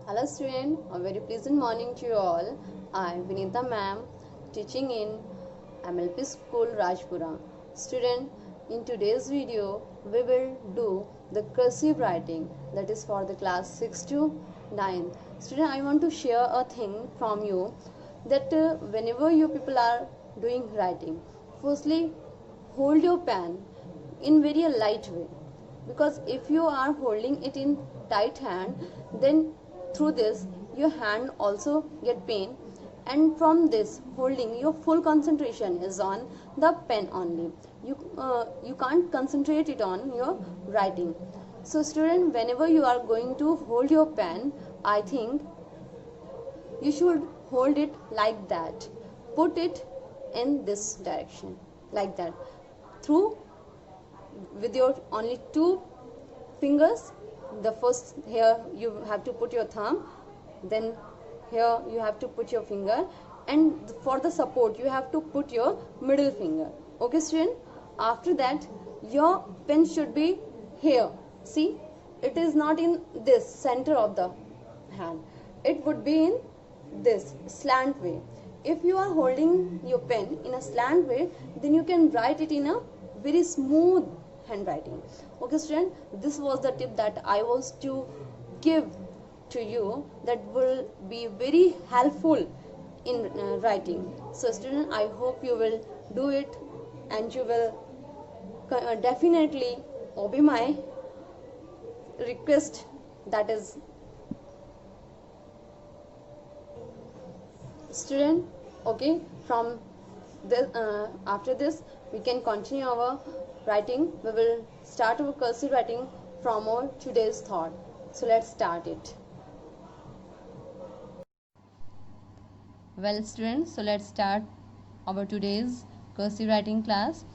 Hello student, a very pleasant morning to you all. I am Vinita ma'am, teaching in MLP School Rajpura. Student, in today's video we will do the cursive writing, that is for the class 6 to 9. Student, I want to share a thing from you that whenever you people are doing writing, firstly hold your pen in very light way, because if you are holding it in tight hand, then through this your hand also get pain, and from this holding your full concentration is on the pen only. You can't concentrate it on your writing. So student, whenever you are going to hold your pen, I think you should hold it like that. Put it in this direction, like that, through with your only two fingers. The first, here you have to put your thumb, then here you have to put your finger, and for the support you have to put your middle finger. Okay student, after that your pen should be here. See, it is not in this center of the hand, it would be in this slant way. If you are holding your pen in a slant way, then you can write it in a very smooth handwriting. Okay student, this was the tip that I was to give to you, that will be very helpful in writing. So student, I hope you will do it, and you will definitely obey my request, that is student. Okay, from this after this we can continue our writing. We will start our cursive writing from our today's thought. So let's start it. Well students, so let's start our today's cursive writing class.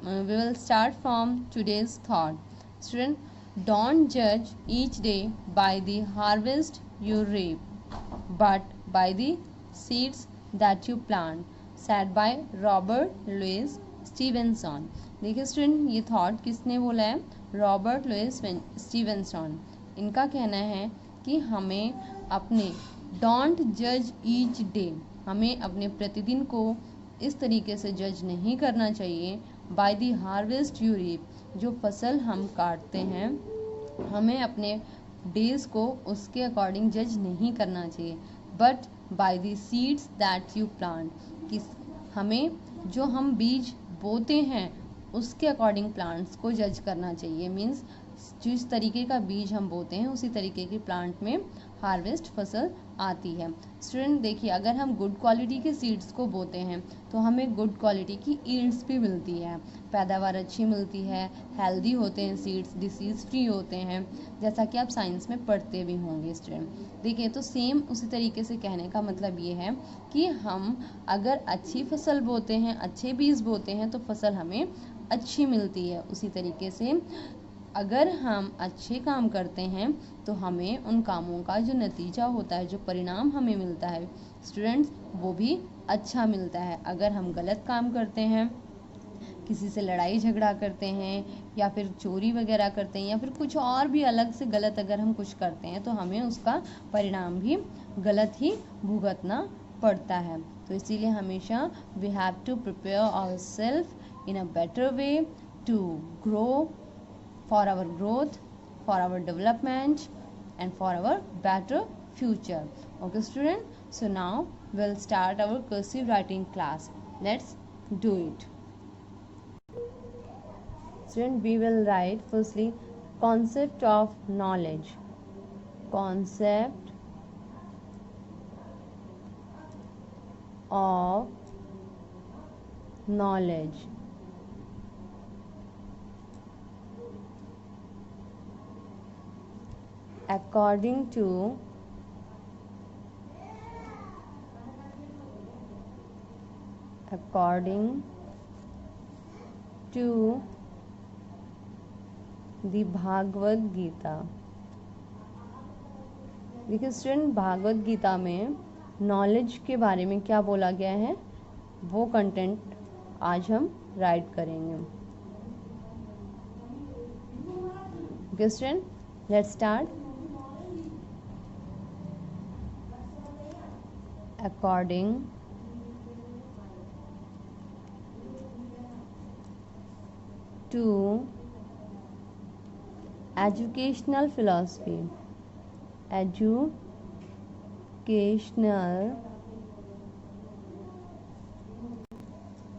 We will start from today's thought. Student, don't judge each day by the harvest you reap, but by the seeds that you plant. Said by Robert Louis Stevenson. देखिए student, ये thought किसने बोला है? Robert Louis Stevenson. इनका कहना है कि हमें अपने डोंट जज ईच डे, हमें अपने प्रतिदिन को इस तरीके से जज नहीं करना चाहिए. By the harvest you reap, जो फसल हम काटते हैं हमें अपने डेज को उसके अकॉर्डिंग जज नहीं करना चाहिए. But by the seeds that you plant, कि हमें जो हम बीज बोते हैं उसके अकॉर्डिंग प्लांट्स को जज करना चाहिए. मीन्स जिस तरीके का बीज हम बोते हैं उसी तरीके की प्लांट में हार्वेस्ट फसल आती है. स्टूडेंट देखिए, अगर हम गुड क्वालिटी के सीड्स को बोते हैं तो हमें गुड क्वालिटी की ईल्ड्स भी मिलती है, पैदावार अच्छी मिलती है, हेल्दी होते हैं सीड्स, डिसीज़ फ्री होते हैं, जैसा कि आप साइंस में पढ़ते भी होंगे. स्टूडेंट देखिए, तो सेम उसी तरीके से कहने का मतलब ये है कि हम अगर अच्छी फसल बोते हैं, अच्छे बीज बोते हैं तो फसल हमें अच्छी मिलती है. उसी तरीके से अगर हम अच्छे काम करते हैं तो हमें उन कामों का जो नतीजा होता है, जो परिणाम हमें मिलता है स्टूडेंट्स, वो भी अच्छा मिलता है. अगर हम गलत काम करते हैं, किसी से लड़ाई झगड़ा करते हैं या फिर चोरी वगैरह करते हैं या फिर कुछ और भी अलग से गलत अगर हम कुछ करते हैं तो हमें उसका परिणाम भी गलत ही भुगतना पड़ता है. तो इसीलिए हमेशा we have to prepare ourselves in a better way to grow, for our growth, for our development, and for our better future. Okay student, so now we'll start our cursive writing class. Let's do it. Student, we will write firstly concept of knowledge. Concept of knowledge. According to the Bhagavad Gita. देखिए student, Bhagavat Gita में knowledge के बारे में क्या बोला गया है, वो कंटेंट आज हम राइट करेंगे. Okay student, let's start. according to educational philosophy. Educational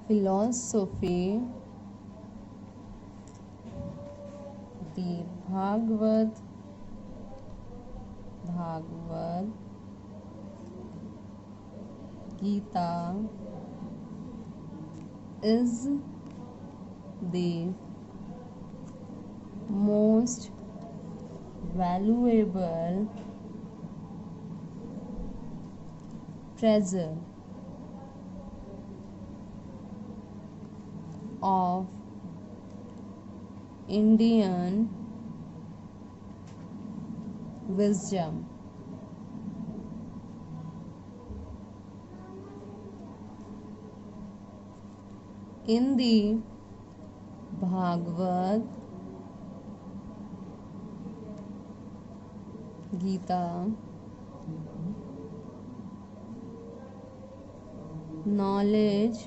philosophy, the Bhagavad Gita is the most valuable treasure of Indian wisdom. In the Bhagavad Gita, knowledge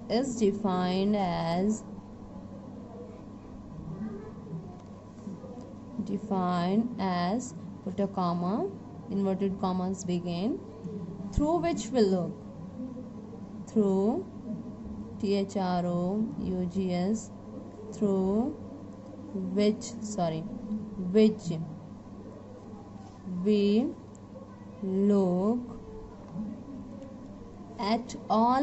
is defined as put a comma, inverted commas begin, through which we look, through THROUGHS, through which we look at all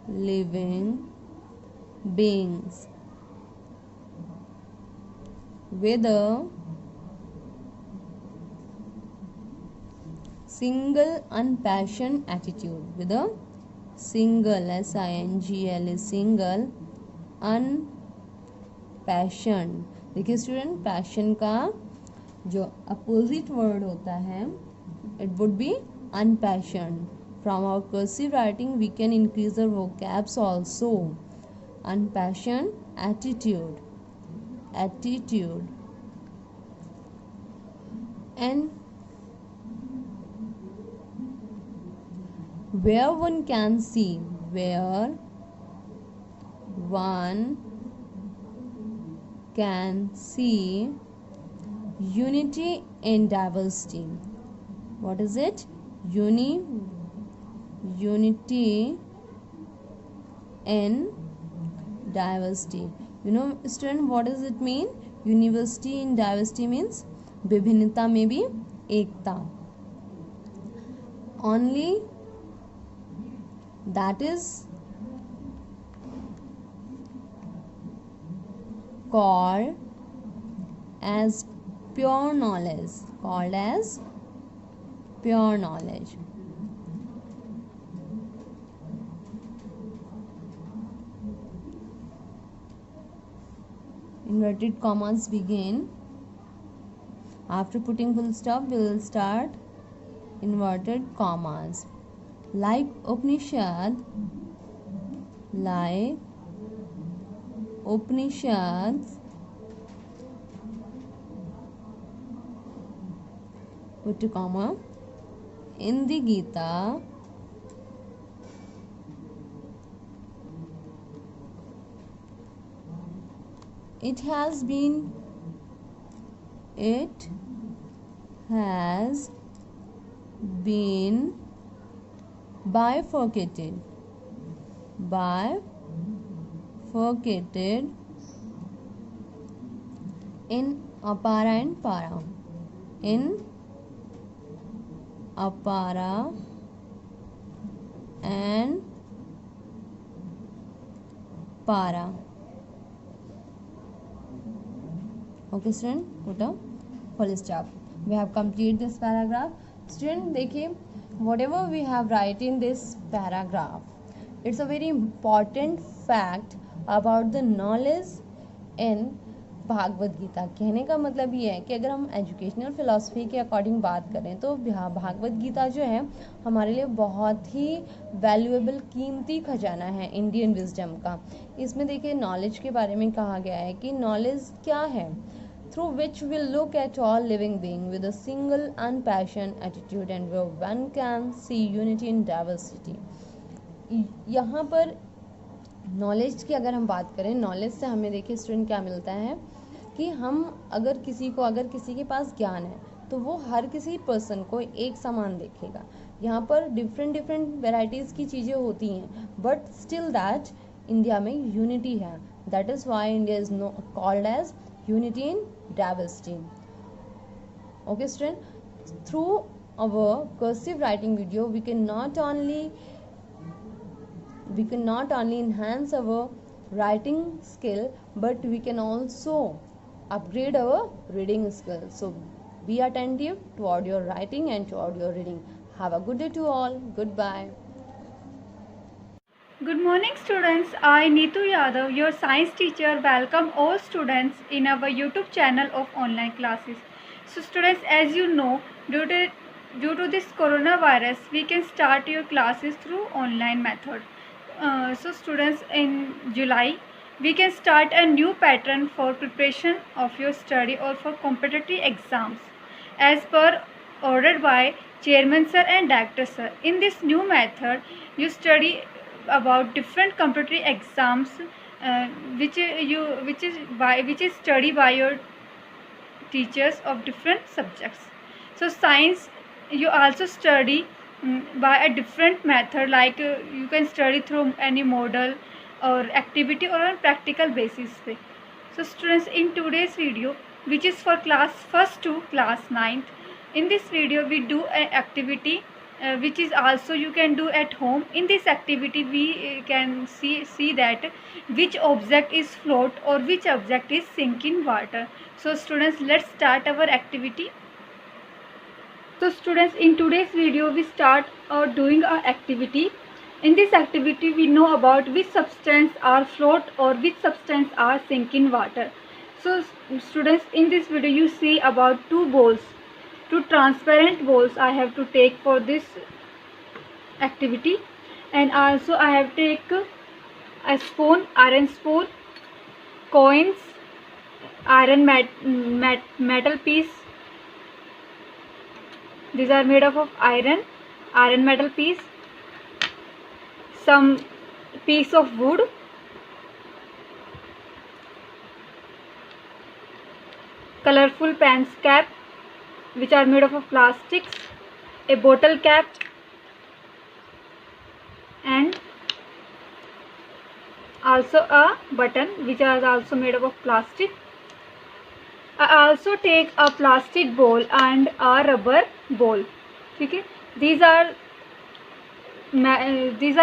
living beings with a single unpassioned attitude, with a single SINGL is single unpassioned. देखिए student, passion का जो opposite word होता है it would be unpassioned. From our cursive writing we can increase the vocabs also. Unpassioned attitude and where one can see unity in diversity. What is it? Unity in diversity. You know student, what does it mean? University in diversity means विभिन्नता में भी एकता. Only that is called as pure knowledge. Inverted commas begin. After putting full stop, we will start inverted commas. Like Upanishads, put a comma, in the Gita, it has been bifurcated in apara and para. In apara and para. Okay student, put a full stop. We have completed this paragraph. Student देखिए, whatever we have write in this paragraph, it's a very important fact about the knowledge in Bhagavat Gita. कहने का मतलब ये है कि अगर हम educational philosophy के अकॉर्डिंग बात करें तो भागवत गीता जो है हमारे लिए बहुत ही वैल्यूएबल, कीमती खजाना है इंडियन विजडम का। इसमें देखिए नॉलेज के बारे में कहा गया है कि नॉलेज क्या है, through which we'll look at all living being with a single unpassioned attitude and where one can see unity in diversity। यहाँ पर नॉलेज की अगर हम बात करें, नॉलेज से हमें देखिए स्टूडेंट क्या मिलता है कि हम अगर किसी के पास ज्ञान है तो वो हर किसी पर्सन को एक समान देखेगा। यहाँ पर डिफरेंट वेराइटीज़ की चीज़ें होती हैं बट स्टिल दैट इंडिया में यूनिटी है। That is why India is called as unity in diversity. Okay student, through our cursive writing video we can not only enhance our writing skill but we can also upgrade our reading skill. So be attentive toward your writing and toward your reading. Have a good day to all. Goodbye. Good morning students, I Neetu Yadav, your science teacher, welcome all students in our YouTube channel of online classes. So students, as you know, due to this coronavirus, we can start your classes through online method. So students, in July, we can start a new pattern for preparation of your study or for competitive exams as per ordered by Chairman Sir and Director Sir. In this new method, you study about different competitive exams which is studied by your teachers of different subjects. So science you also study by a different method, like you can study through any model or activity or on practical basis. So students, in today's video, which is for class 1st to class 9th, in this video we do an activity which is also you can do at home. In this activity we can see that which object is float or which object is sink in water. So students, let's start our activity. So students, in today's video we start doing our activity. In this activity we know about which substance are float or which substance are sink in water. So students, in this video you see about two bowls, two transparent bowls I have to take for this activity, and also I have to take a spoon, iron spoon, coins, iron metal piece. These are made up of iron metal piece, some piece of wood, colorful pens cap which are made up of plastics, a bottle cap, and also a button which are also made up of plastic. I also take a plastic bowl and a rubber bowl. Okay? These are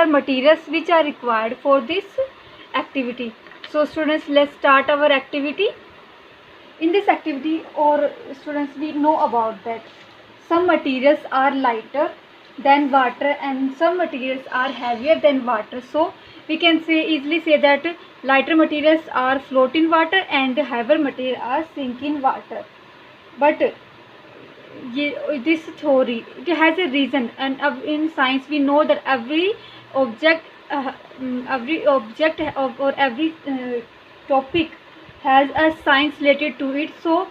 materials which are required for this activity. So students, let's start our activity. In this activity, or students, we know about that some materials are lighter than water and some materials are heavier than water. So we can easily say that lighter materials are float in water and heavier materials are sink in water. But this theory, it has a reason, and in science we know that every object or every topic has a science related to it. So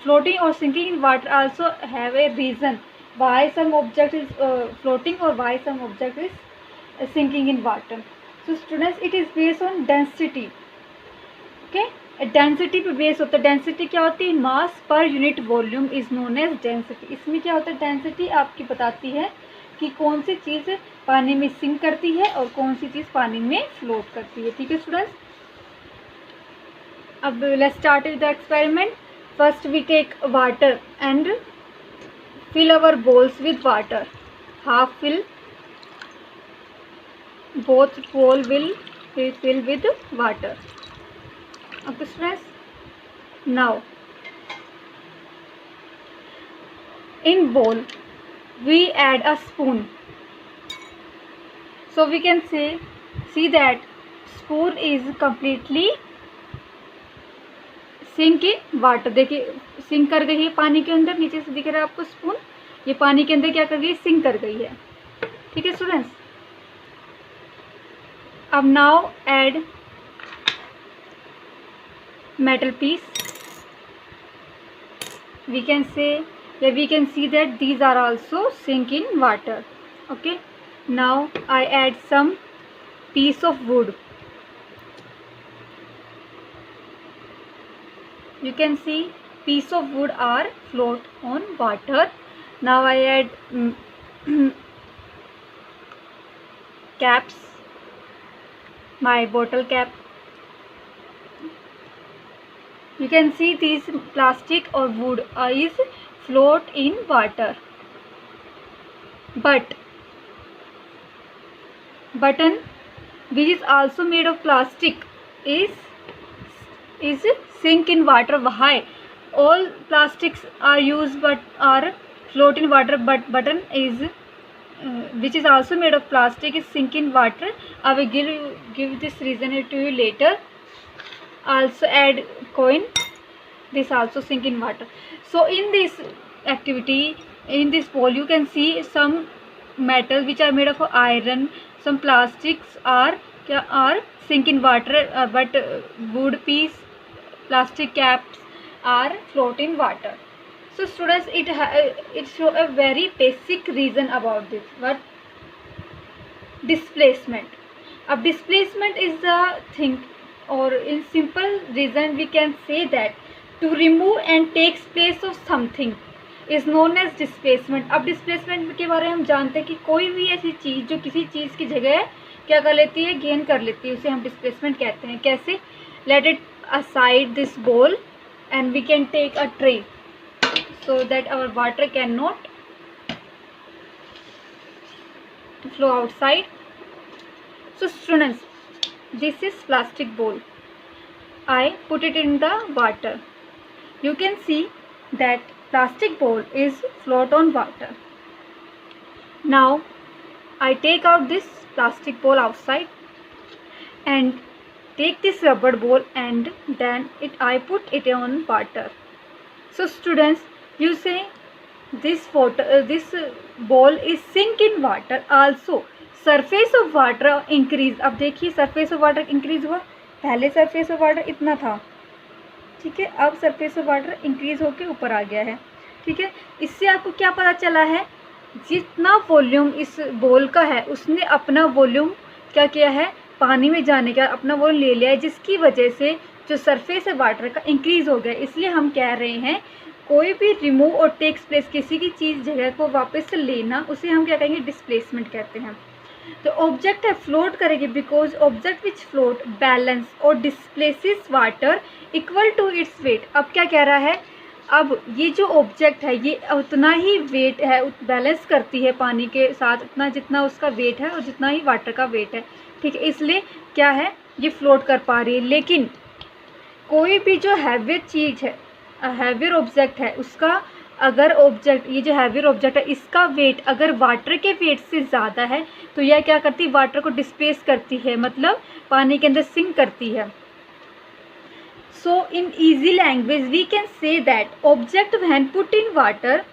floating or sinking in water also have a reason why some object is floating or why some object is sinking in water. So students, it is based on density. Okay, density पे base होता है. Density क्या होती है? Mass per unit volume is known as density. इसमें क्या होता है? डेंसिटी आपकी बताती है कि कौन सी चीज़ पानी में सिंक करती है और कौन सी चीज़ पानी में फ्लोट करती है. ठीक है स्टूडेंट्स, अब let's start with the experiment. First we take water and fill our bowls with water. Half fill, both bowl will be filled with water. Okay students, now in bowl we add a spoon. So we can see that spoon is completely sink in water. देखिए sink कर गई है पानी के अंदर, नीचे से दिख रहा है आपको स्पून, ये पानी के अंदर क्या कर गई है, सिंक कर गई है। ठीक है स्टूडेंट्स, अब now add metal piece. We can say, yeah, we can see that these are also sink in water. Okay, now I add some piece of wood. You can see piece of wood are float on water. Now I add caps, my bottle cap. You can see these plastic or wood is float in water. But button, which is also made of plastic, is sink in water. Why? All plastics are used but are float in water, but button is which is also made of plastic is sink in water. I will give this reason to you later. Also add coin, this also sink in water. So in this activity, in this bowl, you can see some metals which are made of iron, some plastics are sink in water, but wood piece, plastic caps are float in water. So students, it show a very basic reason about this. What? Displacement. अब displacement is the thing, or in simple reason we can say that to remove and takes place of something is known as displacement. अब displacement के बारे में हम जानते हैं कि कोई भी ऐसी चीज़ जो किसी चीज़ की जगह क्या कर लेती है, गेन कर लेती है, उसे हम displacement कहते हैं. कैसे? Let it aside this bowl and we can take a tray so that our water cannot flow outside. So students, this is plastic bowl. I put it in the water. You can see that plastic bowl is float on water. Now I take out this plastic bowl outside and take this rubber bowl and then I put it on water. So students, you say this bowl is sink in water. Also surface of water increase. अब देखिए surface of water increase हुआ, पहले surface of water इतना था, ठीक है, अब surface of water increase होके ऊपर आ गया है. ठीक है, इससे आपको क्या पता चला है, जितना वॉल्यूम इस बोल का है उसने अपना वॉल्यूम क्या किया है, पानी में जाने का अपना वॉल्यूम ले लिया है, जिसकी वजह से जो सरफेस है वाटर का इंक्रीज़ हो गया. इसलिए हम कह रहे हैं कोई भी रिमूव और टेक्स प्लेस, किसी की चीज़ जगह को वापस से लेना, उसे हम क्या कहेंगे, डिस्प्लेसमेंट कहते हैं. तो ऑब्जेक्ट है फ्लोट करेगी because object which float balance और displaces water equal to its weight. अब क्या कह रहा है, अब ये जो ऑब्जेक्ट है ये उतना ही वेट है, बैलेंस करती है पानी के साथ उतना जितना उसका वेट है और जितना ही वाटर का वेट है. ठीक है, इसलिए क्या है, ये फ्लोट कर पा रही है. लेकिन कोई भी जो हैवियर चीज़ है, हैवियर ऑब्जेक्ट है, उसका अगर ऑब्जेक्ट, ये जो हैवियर ऑब्जेक्ट है, इसका वेट अगर वाटर के वेट से ज़्यादा है तो यह क्या करती है, वाटर को डिस्प्लेस करती है, मतलब पानी के अंदर सिंक करती है. So in easy language we can say that object when put in water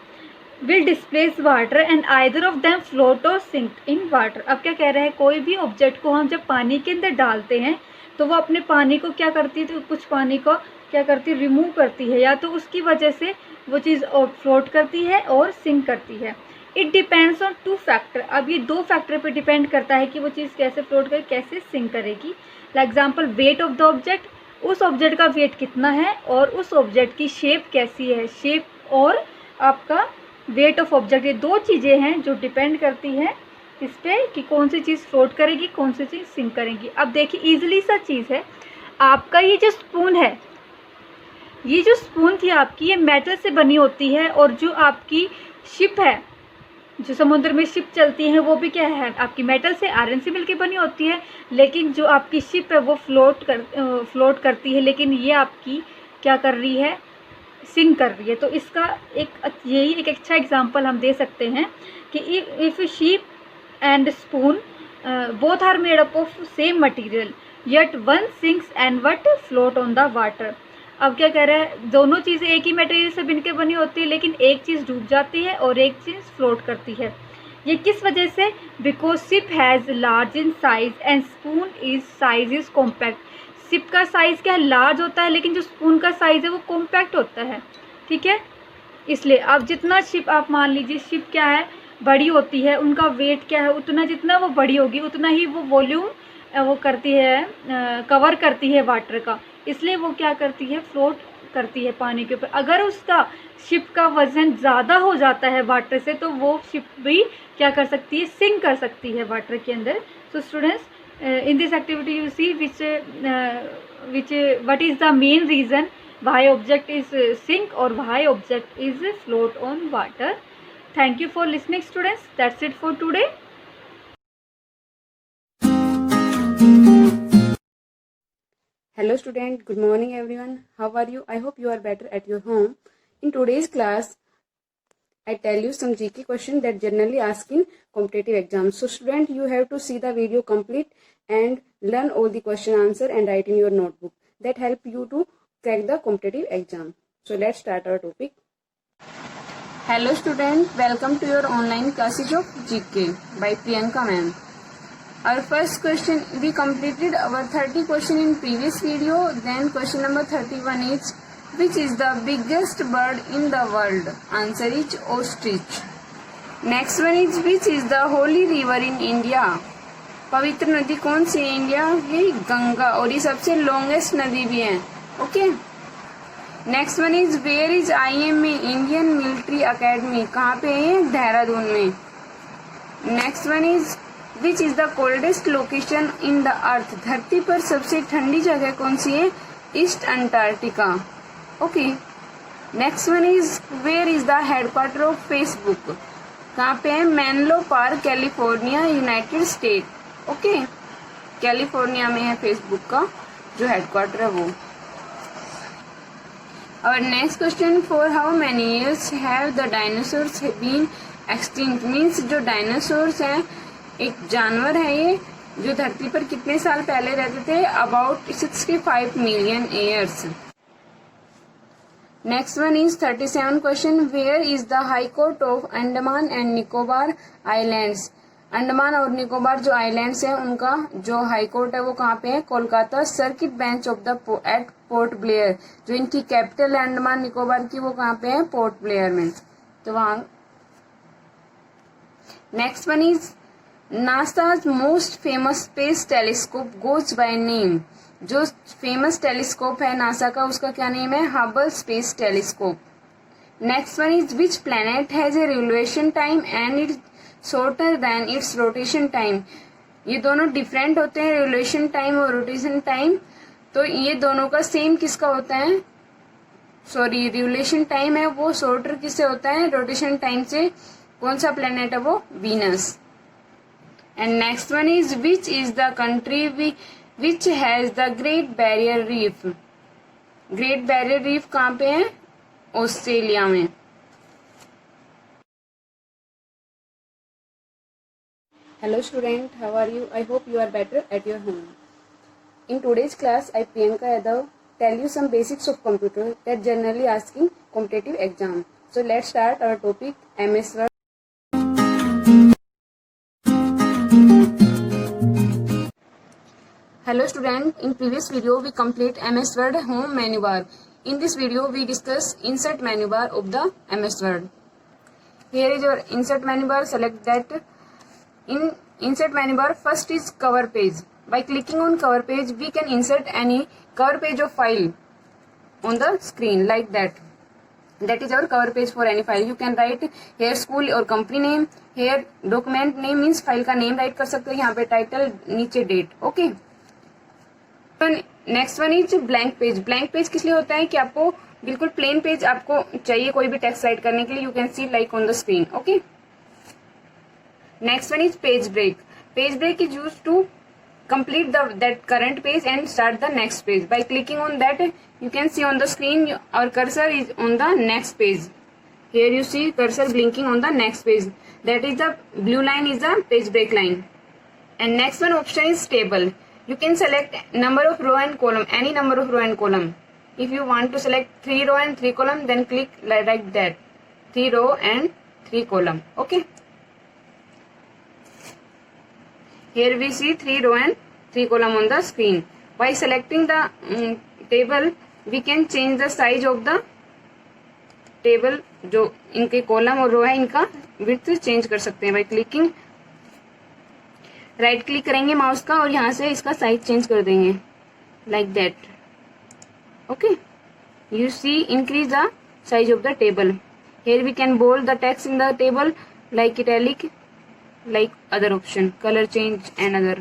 will displace water and either of them float or sink in water. अब क्या कह रहे हैं, कोई भी ऑब्जेक्ट को हम जब पानी के अंदर डालते हैं तो वो अपने पानी को क्या करती है, तो कुछ पानी को क्या करती है, रिमूव करती है, या तो उसकी वजह से वो चीज़ फ्लोट करती है और सिंक करती है. It depends on 2 factor. अब ये 2 फैक्टर पे डिपेंड करता है कि वो चीज़ कैसे फ्लोट करेगी, कैसे सिंक करेगी. For example weight of the object, उस ऑब्जेक्ट का वेट कितना है और उस ऑब्जेक्ट की शेप कैसी है, शेप और आपका वेट ऑफ ऑब्जेक्ट, ये 2 चीज़ें हैं जो डिपेंड करती हैं इस पर कि कौन सी चीज़ फ्लोट करेगी, कौन सी चीज़ सिंक करेगी. अब देखिए ईजिली सा चीज़ है, आपका ये जो स्पून है, ये जो स्पून थी आपकी, ये मेटल से बनी होती है, और जो आपकी शिप है, जो समुद्र में शिप चलती हैं, वो भी क्या है, आपकी मेटल से, आयरन से मिलके बनी होती है. लेकिन जो आपकी शिप है वो फ्लोट करती है, लेकिन ये आपकी क्या कर रही है, सिंक कर रही है. तो इसका यही एक अच्छा एग्जांपल हम दे सकते हैं कि if ship and spoon both are made up of same material yet one sinks and what float on the water. अब क्या कह रहा है, दोनों चीज़ें एक ही मटेरियल से बनके बनी होती है, लेकिन एक चीज़ डूब जाती है और एक चीज़ फ्लोट करती है। ये किस वजह से? Because ship has large in size and spoon is size is compact. Ship का साइज़ क्या है? लार्ज होता है, लेकिन जो स्पून का साइज़ है वो कॉम्पैक्ट होता है। ठीक है, इसलिए अब जितना शिप, आप मान लीजिए शिप क्या है, बड़ी होती है, उनका वेट क्या है, उतना जितना वो बड़ी होगी उतना ही वो वॉल्यूम वो करती है, कवर करती है वाटर का, इसलिए वो क्या करती है, फ्लोट करती है पानी के ऊपर। अगर उसका शिप का वज़न ज़्यादा हो जाता है वाटर से, तो वो शिप भी क्या कर सकती है, सिंक कर सकती है वाटर के अंदर। So students, in this activity you see what is the main reason why object is sink or why object is float on water. Thank you for listening students. That's it for today. Hello student, good morning everyone. How are you? I hope you are better at your home. In today's class, I tell you some GK questions that generally ask in competitive exams. So student, you have to see the video complete and learn all the question answer and write in your notebook. That help you to crack the competitive exam. So let's start our topic. Hello student, welcome to your online classes of GK by Priyanka ma'am. Our first question, we completed our 30 question in previous video. Then question number 31 is, which is the biggest bird in the world? Answer is ostrich. Next one is, which is the holy river in India? पवित्र नदी कौन सी है India? ये गंगा, और ये सबसे longest नदी भी है। Okay, next one is, where is IMA Indian military academy? कहाँ पे है? देहरादून में। Next one is, which is the coldest location in the earth? धरती पर सबसे ठंडी जगह कौन सी है? East Antarctica. Okay, next one is, where is the headquarter of Facebook? कहाँ पे है? Menlo Park, California, United State. Okay, California में है फेसबुक का जो हेडक्वार्टर है वो। और next question, for how many years have the dinosaurs been extinct? Means जो डायनासोर्स हैं, एक जानवर है ये जो धरती पर कितने साल पहले रहते थे? About 65 million years. Next one is 37 question, where is the high court of Andaman and Nicobar islands? Andaman और निकोबार जो आइलैंड्स हैं उनका जो हाई कोर्ट है वो कहाँ पे है? Kolkata. Circuit bench of the at Port Blair, जो इनकी कैपिटल है अंडमान निकोबार की, वो कहाँ पे है? पोर्ट ब्लेयर में। तो वहां। Next one is, NASA's most famous space telescope goes by name? जो फेमस टेलीस्कोप है नासा का उसका क्या नेम है? Hubble space telescope. Next one is, which planet has a revolution time and it's shorter than it's rotation time? ये दोनों different होते हैं, रिवोल्यूशन टाइम और रोटेशन टाइम। तो ये दोनों का सेम किसका होता है? सॉरी, रिवोल्यूशन टाइम है वो शॉर्टर किससे होता है? रोटेशन टाइम से। कौन सा प्लैनेट है वो? Venus. And next one is, which is the country which has the Great Barrier Reef? Great Barrier Reef कहाँ पे है? ऑस्ट्रेलिया में। Hello student, how are you? I hope you are better at your home. In today's class, I Priyanka Yadav tell you some basics of computer that generally ask in competitive exam. So let's start our topic, MS Word. Hello student, in previous video we complete MS Word home menu bar. In this video we discuss insert menu bar of the MS Word. Here is your insert menu bar. Select that. In insert menu bar, first is cover page. By clicking on cover page we can insert any cover page of file on the screen like that. That is our cover page for any file. You can write here school or company name. Here document name means file का name write कर सकते हो. यहाँ पे title, नीचे date. Okay. Next one is blank page. Blank page किस लिए होता है कि आपको बिल्कुल प्लेन पेज आपको चाहिए कोई भी टेक्स्ट राइट करने के लिए. You can see like on the screen. Okay, next one is page break. Page break is use to complete that current page and start the next page. By clicking on that, you can see on the screen our cursor is on the next page. Here you see cursor blinking on the next page. That is the blue line is the page break line. And next one option is table. You can select number of row and column, any number of row and column. If you want to select 3 row and 3 column, then click like that, 3 row and 3 column. Okay, here we see 3 row and 3 column on the screen. By selecting the table, we can change the size of the table. जो इनके column और रो है, इनका width change कर सकते हैं by clicking. Right click करेंगे mouse का और यहाँ से इसका साइज चेंज कर देंगे like that. Okay, you see increase the size of the table. Here we can bold the text in the table, like italic, like other option, color change and other.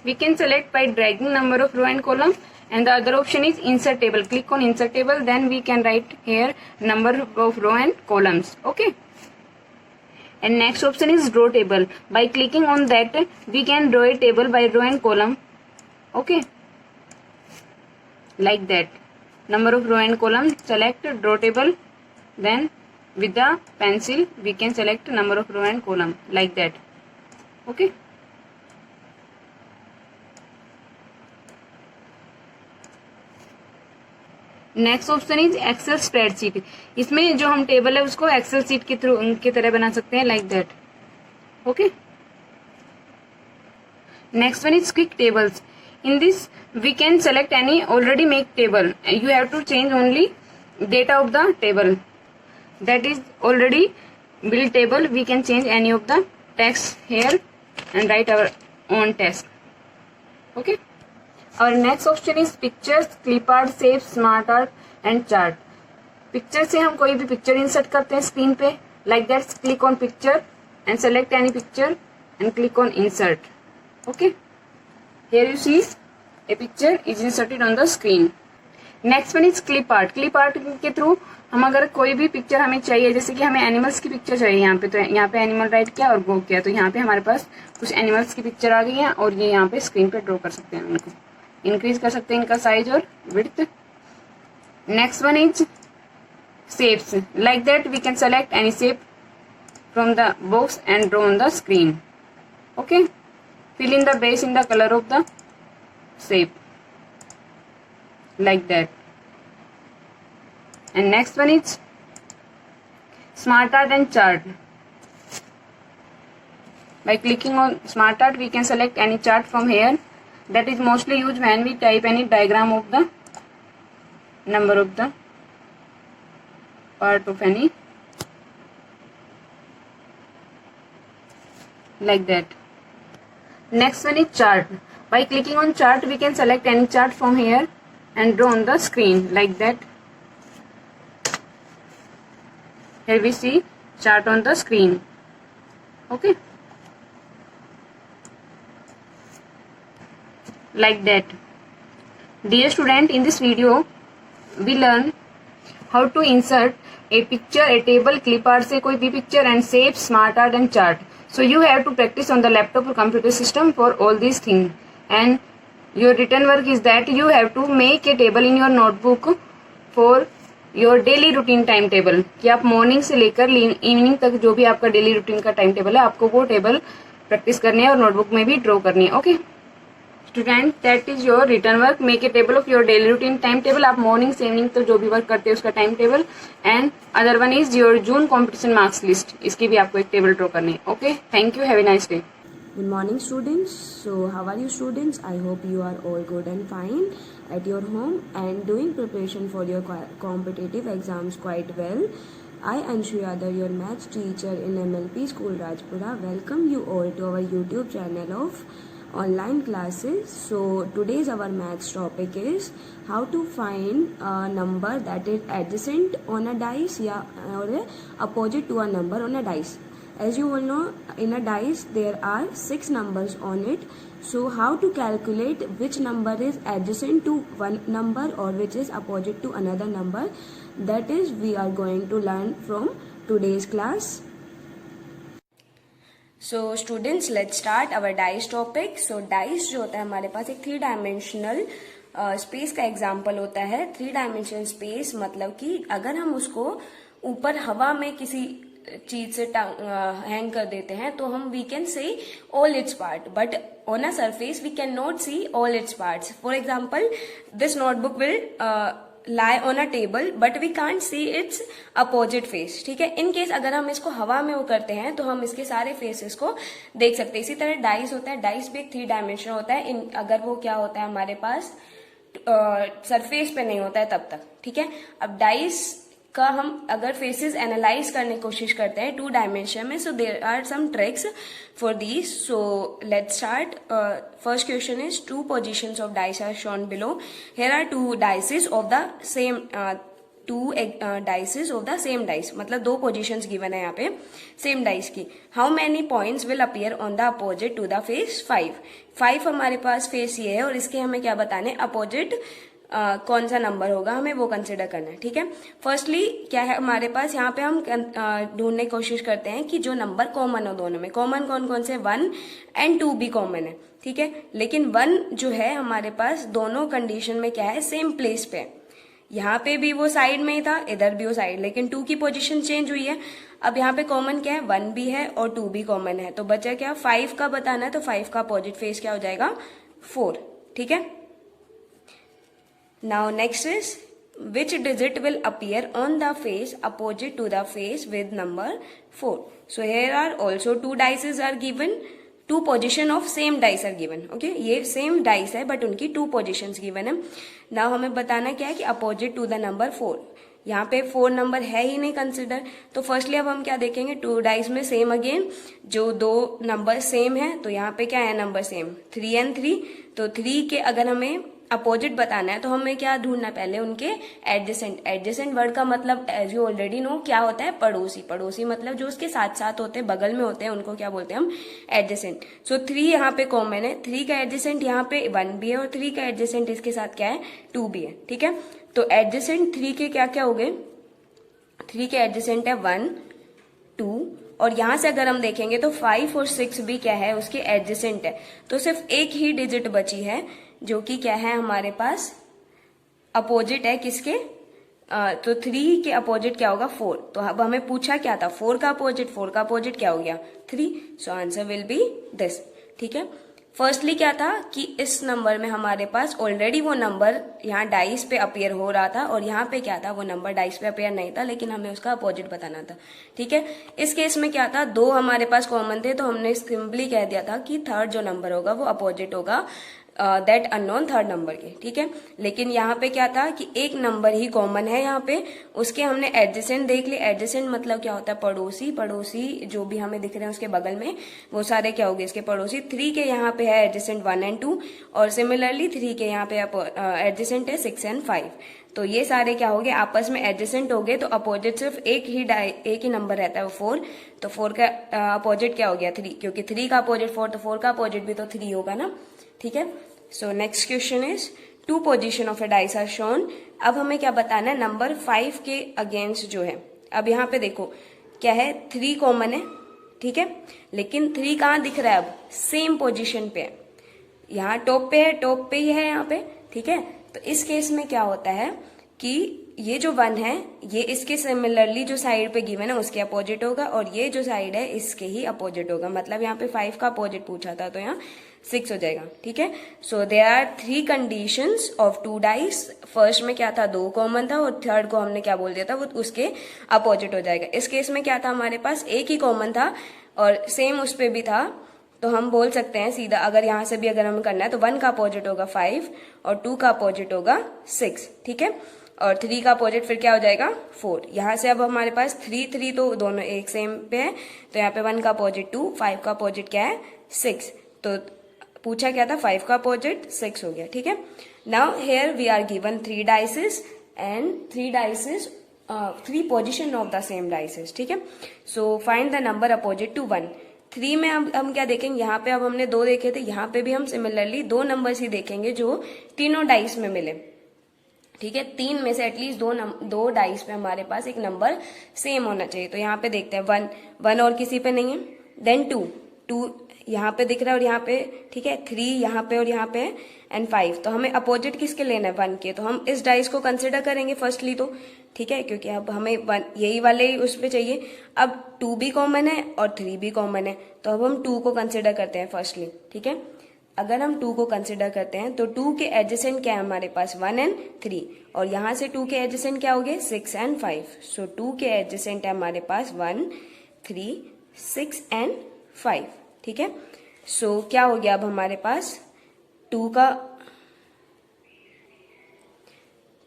We can select by dragging number of row and column, and the other option is insert table. Click on insert table, then we can write here number of row and columns. Okay, and next option is draw table. By clicking on that, we can draw a table by row and column. Okay, like that, number of row and column, select draw table, then with the pencil we can select number of row and column like that. Okay, next option is Excel spreadsheet. इसमें जो हम table है उसको Excel sheet के through की तरह बना सकते हैं like that. Okay, next one is quick tables. In this, we can select any already make table. You have to change only data of the table. That is already built table. We can change any of the text here and write our own text. Okay. Our next option is pictures, clip art, shapes, smart art and chart. Picture से हम कोई भी picture insert करते हैं screen पे. Like that, click on picture and select any picture and click on insert. Okay. Here you see a picture is inserted on the screen. Next one is clip art. Clip art के through हम अगर कोई भी picture हमें चाहिए, जैसे कि हमें एनिमल्स की पिक्चर चाहिए यहाँ पे, तो यहाँ पे एनिमल राइट किया और गो किया, तो यहाँ पे हमारे पास कुछ एनिमल्स की पिक्चर आ गई है और ये यहाँ पे स्क्रीन पे ड्रॉ कर सकते हैं. उनको इंक्रीज कर सकते हैं इनका साइज और width. Next one is shapes. Like that we can select any shape from the box and draw on the screen. Okay, fill in the base in the color of the shape like that. And next one is smart art and chart. By clicking on smart art, we can select any chart from here. That is mostly used when we type any diagram of the number of the part of any like that. Next one is chart. By clicking on chart, we can select any chart from here and draw on the screen like that. Here we see chart on the screen. Okay, like that. Dear student, in this video we learn how to insert a picture, a table, clip art से कोई भी picture and shape, smart art and chart. So you have to practice on the laptop or computer system for all these things. And your written work is that you have to make a table in your notebook for your daily routine timetable. कि आप morning से लेकर evening तक जो भी आपका daily routine का time table है, आपको वो टेबल प्रैक्टिस करनी है और नोटबुक में भी ड्रॉ करनी है. Okay student, that is your written work. Make a table of your daily routine time table. आप मॉर्निंग से इवनिंग तक जो भी वर्क करते हैं उसका time table. And other one is your June competition marks list. इसकी भी आपको एक टेबल ड्रॉ करनी है. Okay, thank you. Have a nice day. Good morning students. So how are you students? I hope you are all good and fine at your home and doing preparation for your competitive exams quite well. I Anshu Yadav, your maths teacher in MLP School Rajpura, welcome you all to our YouTube channel of online classes. So today's our maths topic is how to find a number that is adjacent on a dice or opposite to a number on a dice. As you all know, in a dice there are 6 numbers on it. So how to calculate which number is adjacent to one number or which is opposite to another number, that is we are going to learn from today's class. So students, let's start our dice topic. So dice जो होता है हमारे पास एक 3 dimensional space का example होता है. 3 dimensional space मतलब कि अगर हम उसको ऊपर हवा में किसी चीज से हैंग कर देते हैं तो हम we can say all its part, but on a surface we can not see all its parts. For example this notebook will lie on a table but we can't see its opposite face. ठीक है, in case अगर हम इसको हवा में वो करते हैं तो हम इसके सारे फेसेस को देख सकते हैं. इसी तरह डाइस होता है, डाइस भी एक 3 डायमेंशन होता है. अगर वो क्या होता है हमारे पास सरफेस पे नहीं होता है तब तक. ठीक है, अब डाइस का हम अगर फेसेस एनालाइज करने की कोशिश करते हैं 2 डायमेंशन में, so there are some tricks for these. So let's start. First question is 2 positions of dice are shown below. Here are 2 dices of the same 2 dices of the same dice, मतलब 2 positions given है यहाँ पे same dice की. How many points will appear on the opposite to the face? 5 हमारे पास face ये है और इसके हमें क्या बताने, अपोजिट कौन सा नंबर होगा हमें वो कंसिडर करना है. ठीक है, फर्स्टली क्या है हमारे पास यहाँ पे हम ढूंढने की कोशिश करते हैं कि जो नंबर कॉमन हो दोनों में. कॉमन कौन कौन से? 1 and 2 भी कॉमन है. ठीक है, लेकिन 1 जो है हमारे पास दोनों कंडीशन में क्या है, सेम प्लेस पे. यहाँ पे भी वो साइड में ही था, इधर भी वो साइड, लेकिन 2 की पोजीशन चेंज हुई है. अब यहाँ पे कॉमन क्या है, 1 भी है और 2 भी कॉमन है, तो बचा क्या, 5 का बताना है. तो 5 का अपोजिट फेस क्या हो जाएगा, 4. ठीक है, now next is which digit will appear on the face opposite to the face with number 4. So here are also 2 dices are given, 2 position of same dice are given. Okay, ये same dice है but उनकी 2 positions given है. now हमें बताना क्या है कि opposite to the number 4. यहाँ पे 4 नंबर है ही नहीं कंसिडर, तो फर्स्टली अब हम क्या देखेंगे, 2 डाइस में सेम अगेन जो 2 नंबर सेम है, तो यहाँ पे क्या है नंबर सेम 3 and 3. तो 3 के अगर हमें अपोजिट बताना है तो हमें क्या ढूंढना है, पहले उनके एडजेसेंट. एडजेसेंट वर्ड का मतलब एज यू ऑलरेडी नो क्या होता है, पड़ोसी. पड़ोसी मतलब जो उसके साथ साथ होते हैं, बगल में होते हैं, उनको क्या बोलते हैं हम, एडजेसेंट. सो 3 यहाँ पे कॉमन है, 3 का एडजेसेंट यहाँ पे 1 भी है और 3 का एडजेसेंट इसके साथ क्या है, 2 भी है. ठीक है, तो एडजेसेंट 3 के क्या क्या हो गए, 3 के एडजेसेंट है 1, 2 और यहां से अगर हम देखेंगे तो 5 और 6 भी क्या है, उसके एडजेसेंट है. तो सिर्फ एक ही डिजिट बची है जो कि क्या है हमारे पास अपोजिट है किसके, तो 3 के अपोजिट क्या होगा, 4. तो अब हमें पूछा क्या था, 4 का अपोजिट क्या हो गया, 3. So answer will be this. ठीक है, फर्स्टली क्या था कि इस नंबर में हमारे पास ऑलरेडी वो नंबर यहाँ डाइस पे अपीयर हो रहा था और यहाँ पे क्या था, वो नंबर डाइस पे अपीयर नहीं था, लेकिन हमें उसका अपोजिट बताना था. ठीक है, इस केस में क्या था, 2 हमारे पास कॉमन थे, तो हमने सिंपली कह दिया था कि थर्ड जो नंबर होगा वो अपोजिट होगा दैट अननोन थर्ड नंबर के. ठीक है, लेकिन यहाँ पे क्या था कि एक नंबर ही कॉमन है यहाँ पे, उसके हमने एडजेसेंट देख लिए. एडजेसेंट मतलब क्या होता है, पड़ोसी. पड़ोसी जो भी हमें दिख रहे हैं उसके बगल में वो सारे क्या हो गए, इसके पड़ोसी. 3 के यहाँ पे है एडजेसेंट 1 and 2 और सिमिलरली 3 के यहाँ पे एडजेसेंट है 6 and 5. तो ये सारे क्या हो गए, आपस में एडजेसेंट हो गए. तो अपोजिट सिर्फ एक ही नंबर रहता है वो 4. तो 4 का अपोजिट क्या हो गया, 3, क्योंकि 3 का अपोजिट 4, तो 4 का अपोजिट भी तो 3 होगा ना. ठीक है, so next question is 2 position of a dice are shown. अब हमें क्या बताना है, नंबर 5 के अगेंस्ट जो है. अब यहाँ पे देखो क्या है, 3 कॉमन है. ठीक है, लेकिन 3 कहाँ दिख रहा है, अब सेम पोजीशन पे है, यहाँ टॉप पे ही है यहाँ पे. ठीक है, तो इस केस में क्या होता है कि ये जो 1 है ये इसके सिमिलरली जो साइड पे गिवन है उसके अपोजिट होगा और ये जो साइड है इसके ही अपोजिट होगा. मतलब यहाँ पे 5 का अपोजिट पूछा था तो यहाँ 6 हो जाएगा. ठीक है, so there are 3 conditions of 2 dice. First में क्या था, 2 कॉमन था और थर्ड को हमने क्या बोल दिया था, वो उसके अपोजिट हो जाएगा. इस केस में क्या था, हमारे पास एक ही कॉमन था और सेम उस पे भी था, तो हम बोल सकते हैं सीधा, अगर यहाँ से भी अगर हमें करना है तो 1 का अपोजिट होगा 5 और 2 का अपोजिट होगा 6. ठीक है, और 3 का अपोजिट फिर क्या हो जाएगा, 4. यहाँ से अब हमारे पास 3 तो दोनों एक सेम पे है, तो यहाँ पे 1 का अपोजिट 2, 5 का अपोजिट क्या है, 6. तो पूछा क्या था, 5 का अपोजिट 6 हो गया. ठीक है, now here we are given 3 dices and 3 position of the same dices. ठीक है, so find the number opposite to 1. 3 में हम क्या देखेंगे, यहाँ पे अब हमने 2 देखे थे, यहाँ पे भी हम सिमिलरली 2 नंबर्स ही देखेंगे जो तीनों डाइस में मिले. ठीक है, 3 में से एटलीस्ट 2 डाइस पे हमारे पास एक नंबर सेम होना चाहिए. तो यहाँ पे देखते हैं 1 और किसी पे नहीं है, देन 2 यहाँ पे दिख रहा है और यहाँ पे, ठीक है, 3 यहाँ पे और यहाँ पे एंड 5। तो हमें अपोजिट किसके लेना है, 1 के। तो हम इस डाइस को कंसिडर करेंगे फर्स्टली, तो ठीक है, क्योंकि अब हमें 1 यही वाले ही उस पे चाहिए। अब 2 भी कॉमन है और 3 भी कॉमन है, तो अब हम 2 को कंसिडर करते हैं फर्स्टली, ठीक है। अगर हम 2 को कंसिडर करते हैं तो 2 के एडजेसेंट क्या है हमारे पास, 1 एंड 3, और यहां से 2 के एडजेसेंट क्या हो गए, 6 एंड 5। सो 2 के एडजेसेंट है हमारे पास 1, 3, 6 एंड 5, ठीक है। सो क्या हो गया अब हमारे पास 2 का,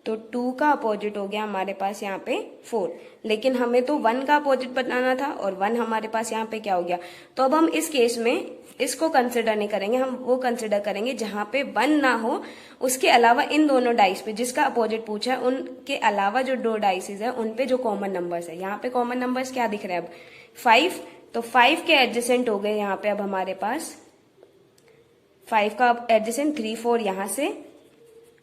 तो 2 का अपोजिट हो गया हमारे पास यहाँ पे 4, लेकिन हमें तो 1 का अपोजिट बनाना था और 1 हमारे पास यहाँ पे क्या हो गया। तो अब हम इस केस में इसको कंसिडर नहीं करेंगे, हम वो कंसिडर करेंगे जहां पे 1 ना हो, उसके अलावा इन दोनों डाइस पे जिसका अपोजिट पूछा है उनके अलावा जो 2 डाइसेस है उन पे जो कॉमन नंबर्स है। यहाँ पे कॉमन नंबर्स क्या दिख रहे हैं अब, 5, तो 5 के एडजेसेंट हो गए यहाँ पे अब हमारे पास 5 का एडजेसेंट 3, 4 यहां से,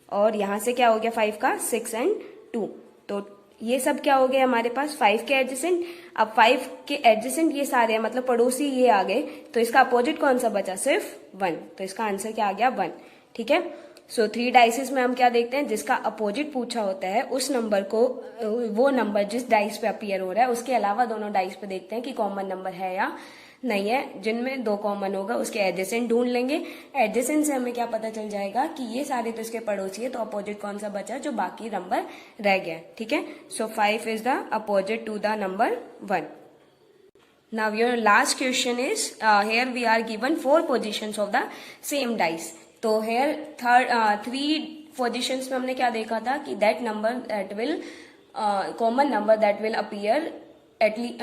और यहां से क्या हो गया 5 का 6 एंड 2। तो ये सब क्या हो गया हमारे पास 5 के एडजेसेंट। अब 5 के एडजेसेंट ये सारे हैं, मतलब पड़ोसी ये आ गए, तो इसका अपोजिट कौन सा बचा, सिर्फ 1। तो इसका आंसर क्या आ गया, 1, ठीक है। सो 3 डाइसेस में हम क्या देखते हैं, जिसका अपोजिट पूछा होता है उस नंबर को, वो नंबर जिस डाइस पे अपीयर हो रहा है उसके अलावा दोनों डाइस पे देखते हैं कि कॉमन नंबर है या नहीं है। जिनमें 2 कॉमन होगा उसके एडजेसेंट ढूंढ लेंगे। एडजेसेंट से हमें क्या पता चल जाएगा कि ये सारे तो इसके पड़ोसी है, तो अपोजिट कौन सा बचा जो बाकी नंबर रह गया, ठीक है। So 5 is the opposite to the number 1। Now your last question is, here we are given 4 positions of the same dice. तो here 3 positions में हमने क्या देखा था कि that number that will common number that will appear at least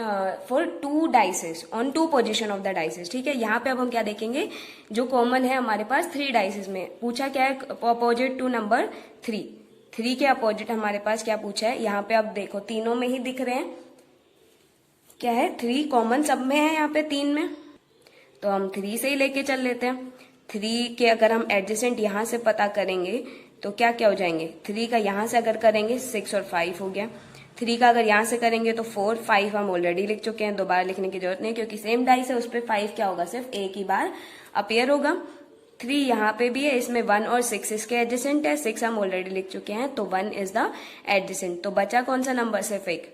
for 2 dices on 2 position of the dices, ठीक है। यहाँ पे अब हम क्या देखेंगे, जो कॉमन है हमारे पास 3 डाइसेस में पूछा क्या है, अपोजिट टू नंबर 3। 3 के अपोजिट हमारे पास क्या पूछा है, यहाँ पे अब देखो तीनों में ही दिख रहे हैं, क्या है 3 कॉमन सब में है यहाँ पे 3 में, तो हम 3 से ही लेके चल लेते हैं। 3 के अगर हम एडजेसेंट यहाँ से पता करेंगे तो क्या क्या हो जाएंगे, 3 का यहाँ से अगर करेंगे 6 और 5 हो गया, 3 का अगर यहाँ से करेंगे तो 4, 5 हम ऑलरेडी लिख चुके हैं, दोबारा लिखने की जरूरत नहीं, क्योंकि सेम डाइस है उस पर 5 क्या होगा, सिर्फ एक ही बार अपीयर होगा। 3 यहाँ पे भी है, इसमें 1 और 6 इसके एडजेसेंट है, 6 हम ऑलरेडी लिख चुके हैं, तो 1 इज द एडजेसेंट। तो बचा कौन सा नंबर, सिर्फ एक।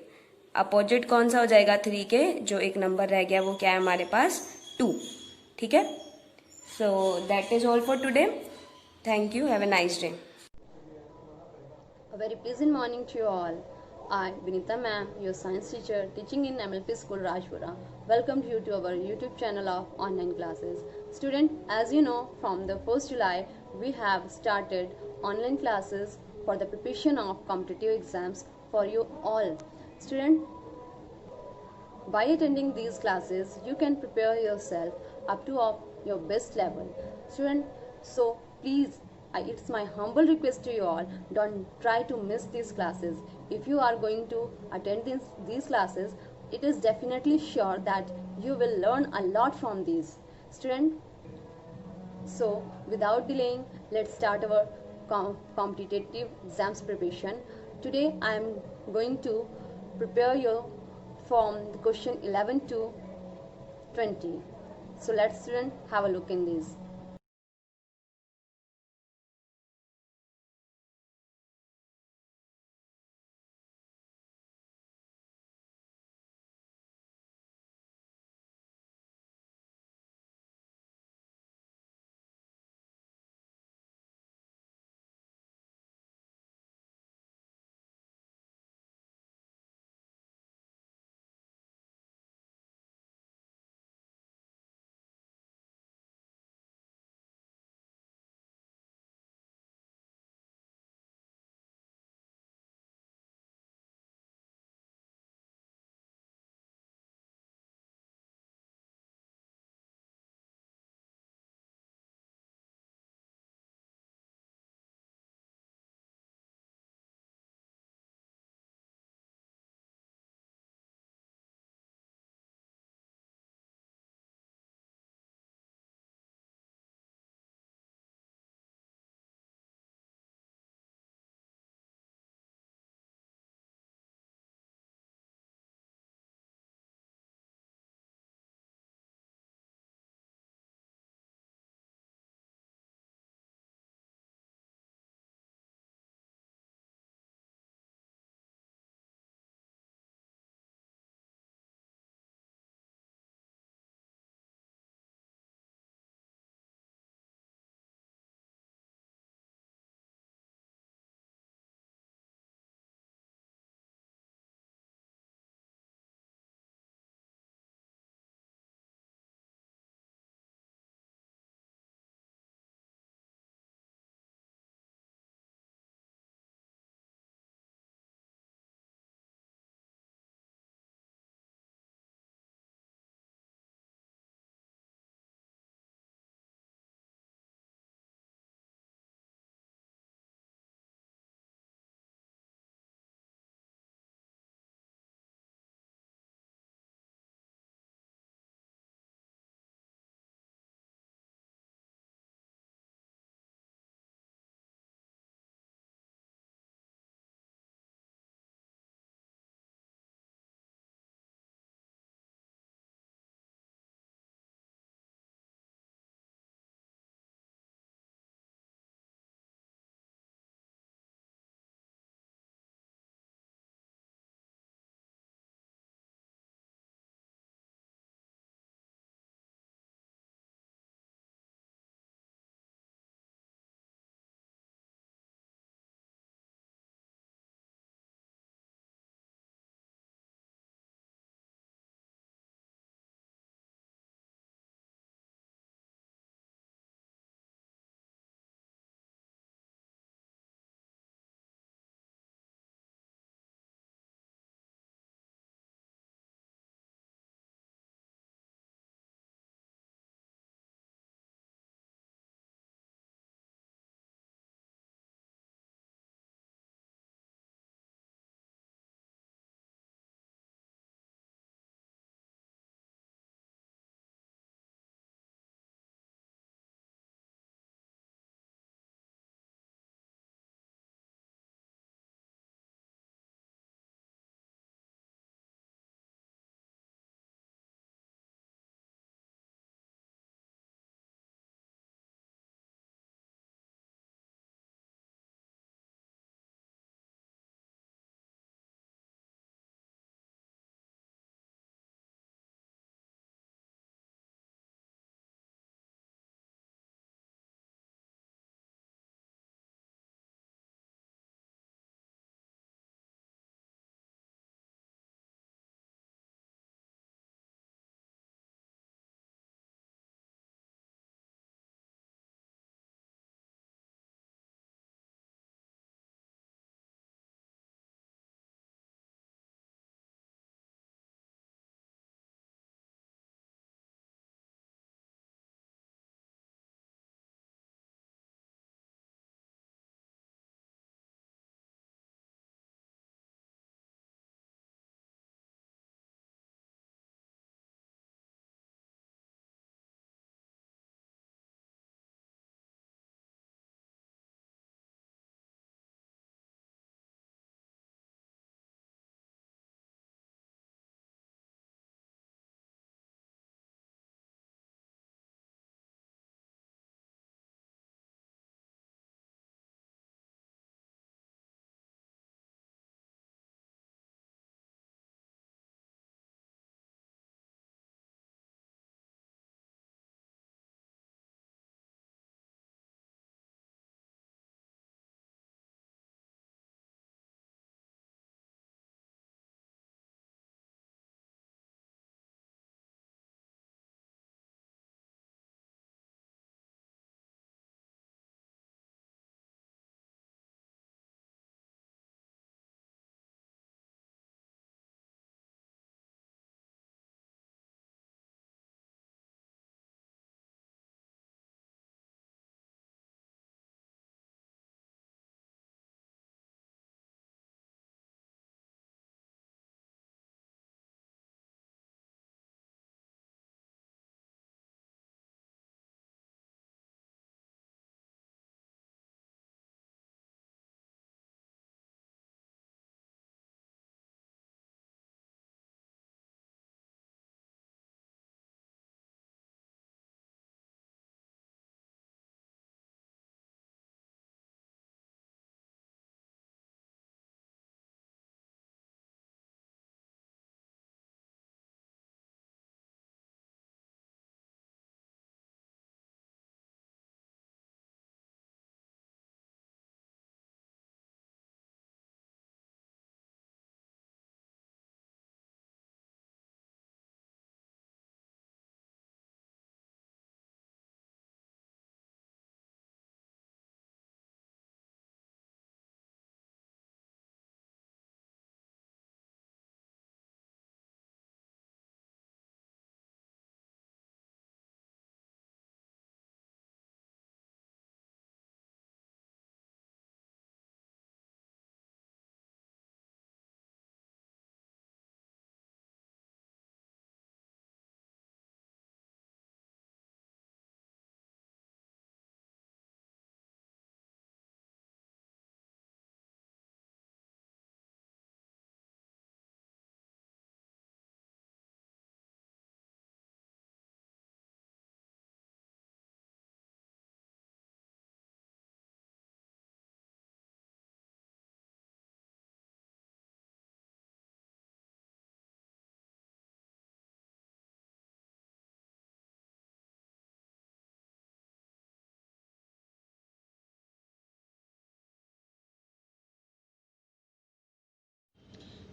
अपोजिट कौन सा हो जाएगा 3 के, जो एक नंबर रह गया वो क्या है हमारे पास, 2, ठीक है। So that is all for today, thank you, have a nice day. A very pleasant morning to you all. I, Vinita ma'am, your science teacher teaching in MLP School Rajpura, welcomed you to our YouTube channel of online classes. Student, as you know, from the 1st July, we have started online classes for the preparation of competitive exams for you all. Student, by attending these classes, you can prepare yourself up to your best level. Student, so please, it's my humble request to you all, don't try to miss these classes. If you are going to attend these classes, it is definitely sure that you will learn a lot from these. Student, so without delaying, let's start our competitive exams preparation. Today I am going to prepare you from the question 11 to 20. So let's student have a look in these.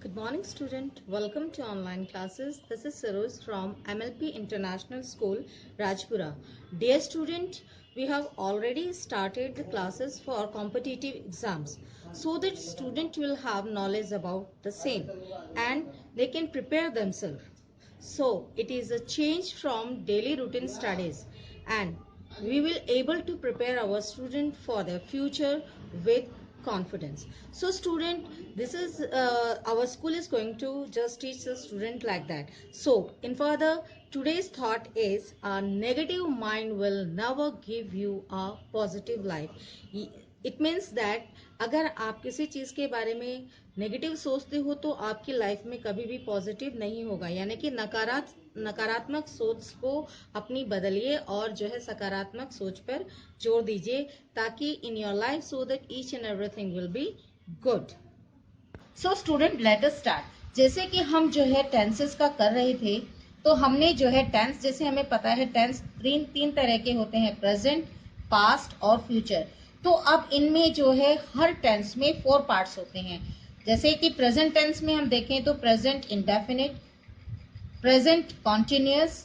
Good morning, student. Welcome to online classes. This is Saroj from MLP International School, Rajpura. Dear student, we have already started the classes for competitive exams so that student will have knowledge about the same and they can prepare themselves. So it is a change from daily routine studies and we will able to prepare our student for their future with confidence. So student, this is our school is going to just teach the student like that. So in further, today's thought is a negative mind will never give you a positive life. It means that अगर आप किसी चीज के बारे में negative सोचते हो तो आपकी लाइफ में कभी भी पॉजिटिव नहीं होगा, यानी कि नकारात्मक सोच को अपनी बदलिए और जो है सकारात्मक सोच पर जोर दीजिए ताकि in your life so that each and everything will be good. So student, late us start. जैसे कि हम जो है टेंसेस का कर रहे थे, तो हमने जो है टेंस, जैसे हमें पता है टेंस तीन तरह के होते हैं, प्रेजेंट, पास्ट और फ्यूचर. तो अब इनमें जो है हर टेंस में 4 पार्ट्स होते हैं. जैसे कि प्रेजेंट टेंस में हम देखें तो present indefinite, present continuous,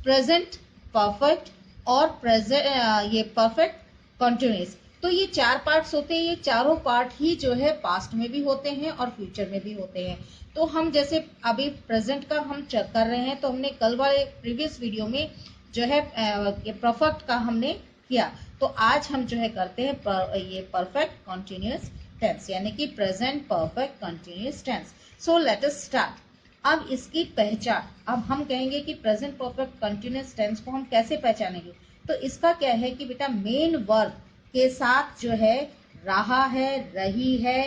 present perfect और प्रेजेंट ये परफेक्ट कॉन्टिन्यूअस. तो ये 4 पार्ट्स होते हैं. ये चारों पार्ट ही जो है पास्ट में भी होते हैं और फ्यूचर में भी होते हैं. तो हम जैसे अभी प्रेजेंट का हम चेक कर रहे हैं, तो हमने कल वाले प्रीवियस वीडियो में जो है परफेक्ट का हमने किया. तो आज हम जो है करते हैं ये परफेक्ट कॉन्टिन्यूअस टेंस, यानी कि present perfect continuous tense. So let us start. अब इसकी पहचान, अब हम कहेंगे कि प्रेजेंट परफेक्ट कॉन्टिन्यूअस टेंस को हम कैसे पहचानेंगे. तो इसका क्या है कि बेटा मेन वर्ब के साथ जो है रहा है, रही है,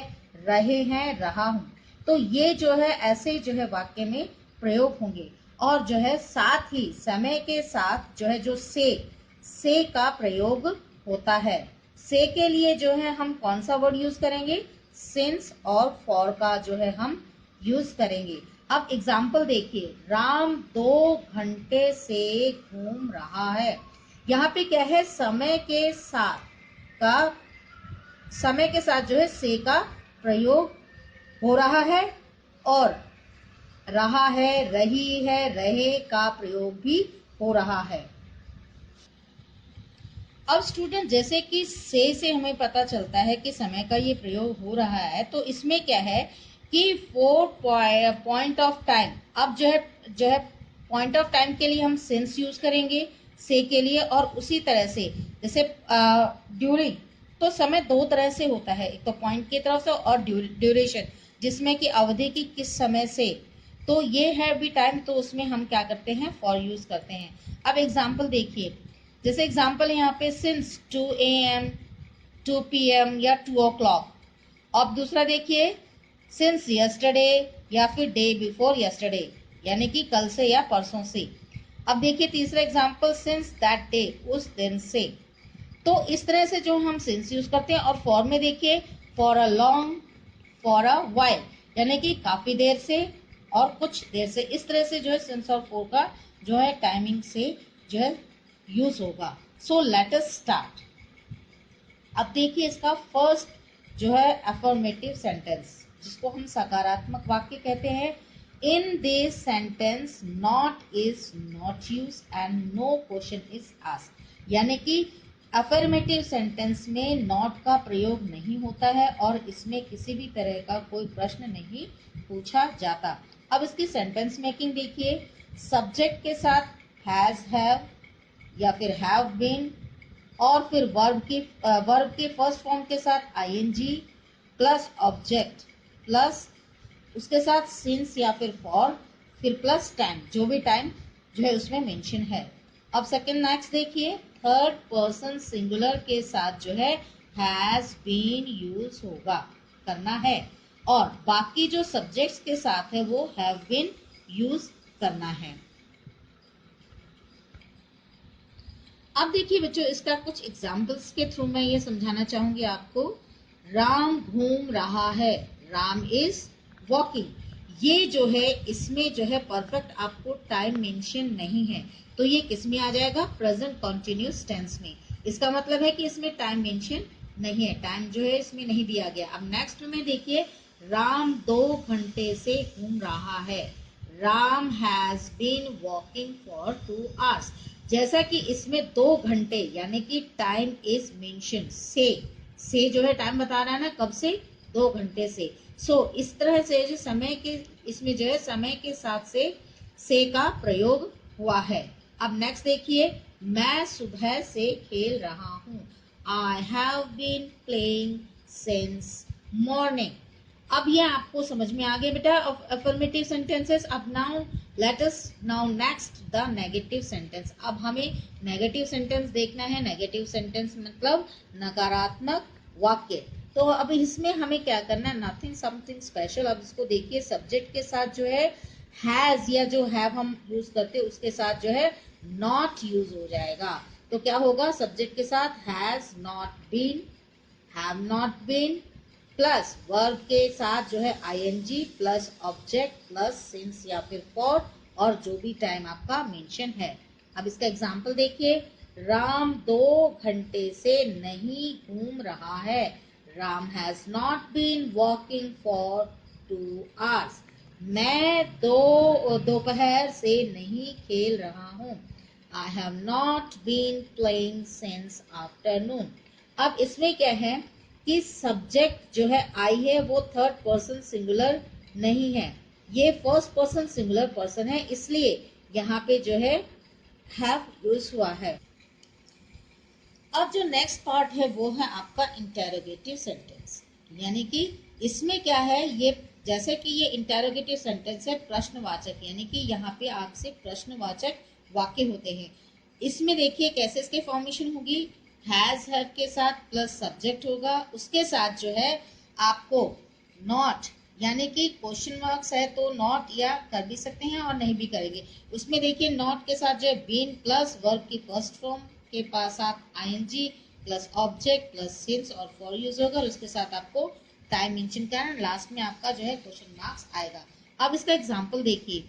रहे हैं, रहा हूं, तो ये जो है ऐसे जो है वाक्य में प्रयोग होंगे. और जो है साथ ही समय के साथ जो है जो से का प्रयोग होता है. से के लिए जो है हम कौन सा वर्ड यूज करेंगे, सिंस और फॉर का जो है हम यूज करेंगे. अब एग्जाम्पल देखिए, राम 2 घंटे से घूम रहा है. यहाँ पे क्या है, समय के साथ जो है से का प्रयोग हो रहा है और रहा है, रही है, रहे का प्रयोग भी हो रहा है. अब स्टूडेंट, जैसे कि से हमें पता चलता है कि समय का ये प्रयोग हो रहा है, तो इसमें क्या है कि 4 पॉइंट ऑफ टाइम, अब जो है पॉइंट ऑफ टाइम के लिए हम सिंस यूज करेंगे से के लिए. और उसी तरह से जैसे ड्यूरिंग, तो समय 2 तरह से होता है, एक तो पॉइंट की तरफ से और ड्यूरेशन, जिसमें कि अवधि की किस समय से. तो ये है भी टाइम, तो उसमें हम क्या करते हैं, फॉर यूज करते हैं. अब एग्जाम्पल देखिए, जैसे एग्जाम्पल यहाँ पे सिंस 2 AM, 2 PM या 2 o'clock. अब दूसरा देखिए, सिंस यस्टरडे या फिर डे बिफोर यस्टरडे, यानी कि कल से या परसों से. अब देखिए तीसरा एग्जाम्पल, सिंस दैट डे, उस दिन से. तो इस तरह से जो हम सिंस यूज करते हैं. और फॉर में देखिए, for a long, for a while, यानी कि काफी देर से और कुछ देर से. इस तरह से जो है सिंस और फॉर का जो है टाइमिंग से जो है यूज होगा. सो लेट अस स्टार्ट. अब देखिए इसका फर्स्ट जो है अफर्मेटिव सेंटेंस, जिसको हम सकारात्मक वाक्य कहते हैं. In this sentence not is not use and no question is asked, यानी कि अफर्मेटिव सेंटेंस में नॉट का प्रयोग नहीं होता है और इसमें किसी भी तरह का कोई प्रश्न नहीं पूछा जाता. अब इसकी सेंटेंस मेकिंग देखिए, सब्जेक्ट के साथ हैज, हैव या फिर हैव बीन, और फिर वर्ब के फर्स्ट फॉर्म के साथ ING प्लस ऑब्जेक्ट प्लस उसके साथ सिंस या फिर फॉर, फिर प्लस टाइम, जो भी टाइम जो है उसमें मेंशन है. अब सेकंड नेक्स्ट देखिए, थर्ड पर्सन सिंगुलर के साथ जो है हैज बीन यूज करना है और बाकी जो सब्जेक्ट्स के साथ है वो हैव बीन यूज करना है. अब देखिए बच्चों, इसका कुछ एग्जाम्पल्स के थ्रू मैं ये समझाना चाहूंगी आपको. राम घूम रहा है, राम इज वॉकिंग. ये जो है इसमें जो है परफेक्ट आपको टाइम मेंशन नहीं है, तो ये किस में आ जाएगा, प्रेजेंट कॉन्टिन्यूअस टेंस में. इसका मतलब है कि इसमें टाइम मेंशन नहीं है, टाइम जो है इसमें नहीं दिया गया. अब नेक्स्ट में देखिए, राम 2 घंटे से घूम रहा है। Ram has been walking for 2 hours। जैसा कि इसमें 2 घंटे यानी कि टाइम इज मेंशन, से जो है टाइम बता रहा है ना, कब से, 2 घंटे से। इस तरह से जो समय के, इसमें जो है समय के साथ से का प्रयोग हुआ है। अब नेक्स्ट देखिए, मैं सुबह से खेल रहा हूँ। I have been playing since morning. अब ये आपको समझ में आ गया बेटा अफर्मेटिव सेंटेंसेस। अब now let us now next the negative sentence. अब हमें नेगेटिव सेंटेंस देखना है। नेगेटिव सेंटेंस मतलब नकारात्मक वाक्य। तो अब इसमें हमें क्या करना है, नथिंग समथिंग स्पेशल। अब इसको देखिए, सब्जेक्ट के साथ जो है हैज या जो हैव हम यूज करते हैं उसके साथ जो है नॉट यूज हो जाएगा। तो क्या होगा, सब्जेक्ट के साथ has not been, have not been, plus verb के साथ जो है ING plus object plus since या फिर फॉर, और जो भी टाइम आपका मेंशन है। अब इसका एग्जांपल देखिए, राम 2 घंटे से नहीं घूम रहा है। Ram has not been walking for 2 hours। मैं दोपहर से नहीं खेल रहा हूँ। I have not been playing since afternoon. अब इसमें क्या है कि सब्जेक्ट जो है आई है वो थर्ड पर्सन सिंगुलर नहीं है, ये फर्स्ट पर्सन सिंगुलर पर्सन है, इसलिए यहाँ पे जो है हैव यूज हुआ है। अब जो नेक्स्ट पार्ट है वो है आपका इंटेरोगेटिव सेंटेंस, यानी कि इसमें क्या है, ये जैसे कि ये इंटेरोगेटिव सेंटेंस है प्रश्नवाचक, यानी कि यहाँ पे आपसे प्रश्नवाचक वाक्य होते हैं। इसमें देखिए कैसे इसके फॉर्मेशन होगी, हैज हैव के साथ प्लस सब्जेक्ट होगा, उसके साथ जो है आपको नॉट, यानी कि क्वेश्चन मार्क्स है तो नॉट या कर भी सकते हैं और नहीं भी करेंगे। उसमें देखिए नॉट के साथ जो है बीन प्लस वर्ब की फर्स्ट फॉर्म के पास आप ING plus object plus since और फॉर यूज होगा, और उसके साथ आपको टाइम मेंशन करना, लास्ट में आपका जो है क्वेश्चन मार्क्स आएगा। अब इसका एग्जांपल देखिए,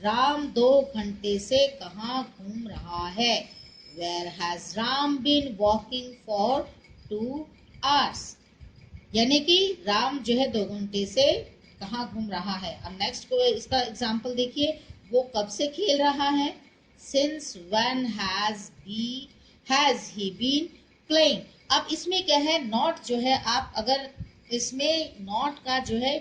राम 2 घंटे से कहाँ घूम रहा है। Where has Ram been walking for 2 hours? यानी कि राम जो है 2 घंटे से कहाँ घूम रहा है। अब नेक्स्ट को इसका एग्जांपल देखिए, वो कब से खेल रहा है। Since when has he been playing? अब इसमें क्या है, नॉट जो है आप अगर इसमें नॉट का जो है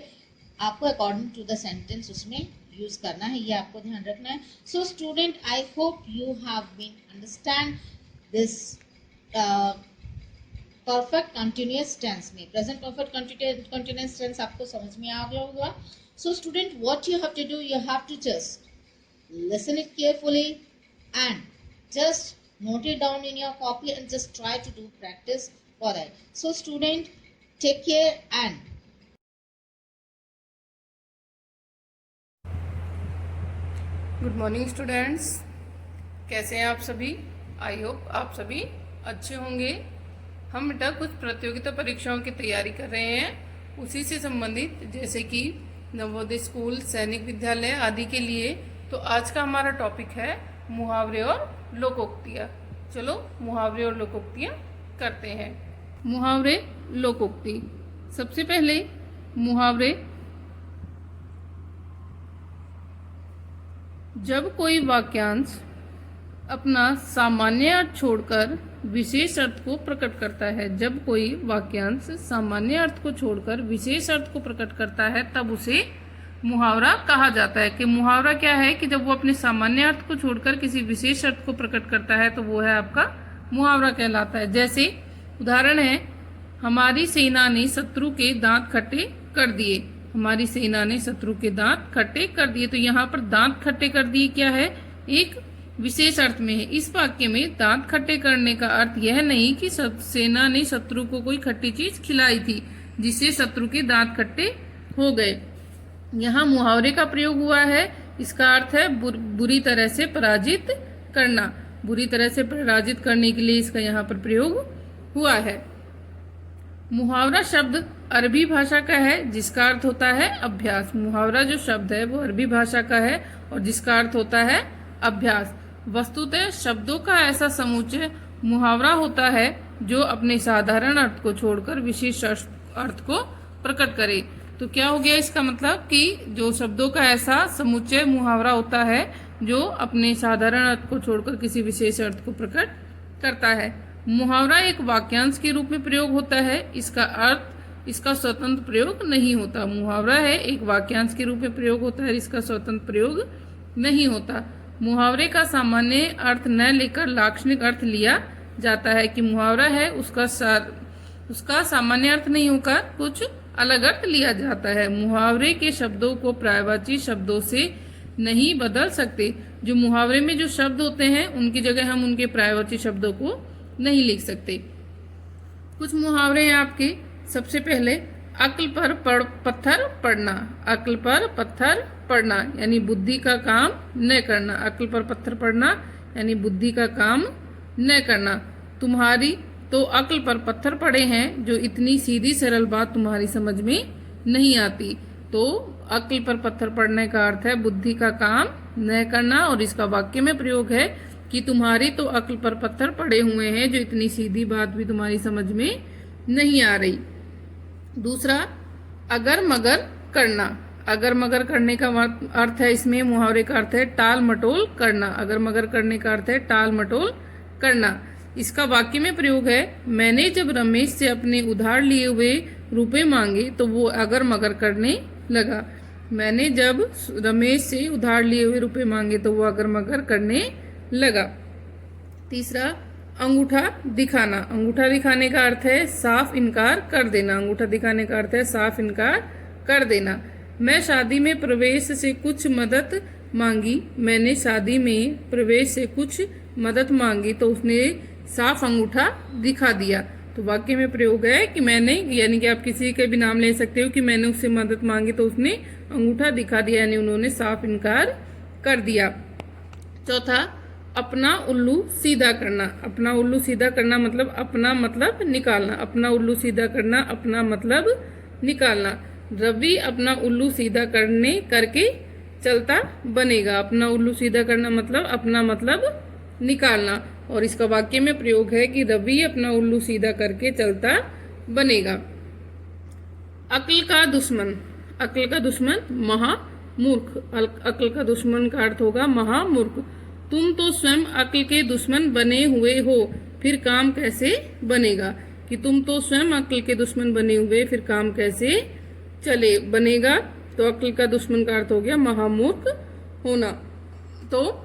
आपको अकॉर्डिंग टू द सेंटेंस उसमें यूज करना है, ये आपको ध्यान रखना है। सो student, I hope you have been understand this perfect continuous tense में। प्रेजेंट परफेक्ट कंटिन्यूअस टेंस आपको समझ में आ गया होगा। So student, what you have to do, you have to just listen it carefully and just note it down in your copy and just try to do practice for that. So student, take care and good morning students, कैसे हैं आप सभी। I hope आप सभी अच्छे होंगे। हम बेटा कुछ प्रतियोगिता परीक्षाओं की तैयारी कर रहे हैं, उसी से संबंधित जैसे कि नवोदय स्कूल, सैनिक विद्यालय आदि के लिए। तो आज का हमारा टॉपिक है मुहावरे और लोकोक्तियाँ। चलो मुहावरे और लोकोक्तियाँ करते हैं। मुहावरे लोकोक्ति। सबसे पहले मुहावरे, जब कोई वाक्यांश अपना सामान्य अर्थ छोड़कर विशेष अर्थ को प्रकट करता है, जब कोई वाक्यांश सामान्य अर्थ को छोड़कर विशेष अर्थ को प्रकट करता है तब उसे मुहावरा कहा जाता है। कि मुहावरा क्या है कि जब वो अपने सामान्य अर्थ को छोड़कर किसी विशेष अर्थ को प्रकट करता है तो वो है आपका मुहावरा कहलाता है। जैसे उदाहरण है, हमारी सेना ने शत्रु के दांत खट्टे कर दिए। हमारी सेना ने शत्रु के दांत खट्टे कर दिए। तो यहाँ पर दांत खट्टे कर दिए क्या है, एक विशेष अर्थ में है। इस वाक्य में दांत खट्टे करने का अर्थ यह नहीं कि सेना ने शत्रु को कोई खट्टी चीज खिलाई थी जिससे शत्रु के दांत खट्टे हो गए। यहाँ मुहावरे का प्रयोग हुआ है, इसका अर्थ है बुरी तरह से पराजित करना। बुरी तरह से पराजित करने के लिए इसका यहाँ पर प्रयोग हुआ है। मुहावरा शब्द अरबी भाषा का है जिसका अर्थ होता है अभ्यास। मुहावरा जो शब्द है वो अरबी भाषा का है और जिसका अर्थ होता है अभ्यास। वस्तुतः शब्दों का ऐसा समुच्चय मुहावरा होता है जो अपने साधारण अर्थ को छोड़कर विशेष अर्थ को प्रकट करे। तो क्या हो गया इसका मतलब कि जो शब्दों का ऐसा समुच्चय मुहावरा होता है जो अपने साधारण अर्थ को छोड़कर किसी विशेष अर्थ को प्रकट करता है। मुहावरा एक वाक्यांश के रूप में प्रयोग होता है, इसका अर्थ इसका स्वतंत्र प्रयोग नहीं होता। मुहावरा है एक वाक्यांश के रूप में प्रयोग होता है, इसका स्वतंत्र प्रयोग नहीं होता। मुहावरे का सामान्य अर्थ न लेकर लाक्षणिक अर्थ लिया जाता है कि मुहावरा है उसका सामान्य अर्थ नहीं होकर कुछ अलग अर्थ लिया जाता है। मुहावरे के शब्दों को पर्यायवाची शब्दों से नहीं बदल सकते। जो मुहावरे में जो शब्द होते हैं उनकी जगह हम उनके पर्यायवाची शब्दों को नहीं लिख सकते। कुछ मुहावरे हैं आपके। सबसे पहले अक्ल पर पत्थर पड़ना। अक्ल पर पत्थर पड़ना यानी बुद्धि का काम न करना। अक्ल पर पत्थर पड़ना यानी बुद्धि का काम न करना। तुम्हारी तो अक्ल पर पत्थर पड़े हैं, जो इतनी सीधी सरल बात तुम्हारी समझ में नहीं आती। तो अक्ल पर पत्थर पड़ने का अर्थ है बुद्धि का काम न करना, और इसका वाक्य में प्रयोग है कि तुम्हारी तो अक्ल पर पत्थर पड़े हुए हैं, जो इतनी सीधी बात भी तुम्हारी समझ में नहीं आ रही। दूसरा अगर मगर करना। अगर मगर करने का अर्थ है, इसमें मुहावरे का अर्थ है टाल मटोल करना। अगर मगर करने का अर्थ है टाल मटोल करना। इसका वाक्य में प्रयोग है मैंने जब रमेश से अपने उधार लिए हुए रुपए मांगे तो वो अगर मगर करने लगा। मैंने जब रमेश से उधार लिए हुए रुपए मांगे तो वो अगर मगर करने लगा। तीसरा अंगूठा दिखाना। अंगूठा दिखाने का अर्थ है साफ इनकार कर देना। अंगूठा दिखाने का अर्थ है साफ इनकार कर देना। मैं शादी में प्रवेश से कुछ मदद मांगी। मैंने शादी में प्रवेश से कुछ मदद मांगी तो उसने साफ अंगूठा दिखा दिया। तो वाक्य में प्रयोग है कि मैंने, यानी कि आप किसी के भी नाम ले सकते हो कि मैंने उससे मदद मांगी तो उसने अंगूठा दिखा दिया, यानी उन्होंने साफ इनकार कर दिया। चौथा अपना उल्लू सीधा करना। अपना उल्लू सीधा करना मतलब अपना मतलब निकालना। अपना उल्लू सीधा करना अपना मतलब निकालना। रवि अपना उल्लू सीधा करके चलता बनेगा। अपना उल्लू सीधा करना मतलब अपना मतलब निकालना, और इसका वाक्य में प्रयोग है कि रवि अपना उल्लू सीधा करके चलता बनेगा। अक्ल का दुश्मन। अक्ल का दुश्मन महामूर्ख। अक्ल का दुश्मन का अर्थ होगा महामूर्ख। तुम तो स्वयं अक्ल के दुश्मन बने हुए हो, फिर काम कैसे बनेगा। कि तुम तो स्वयं अक्ल के दुश्मन बने हुए, फिर काम कैसे चले बनेगा। तो अक्ल का दुश्मन का अर्थ हो गया महामूर्ख होना। तो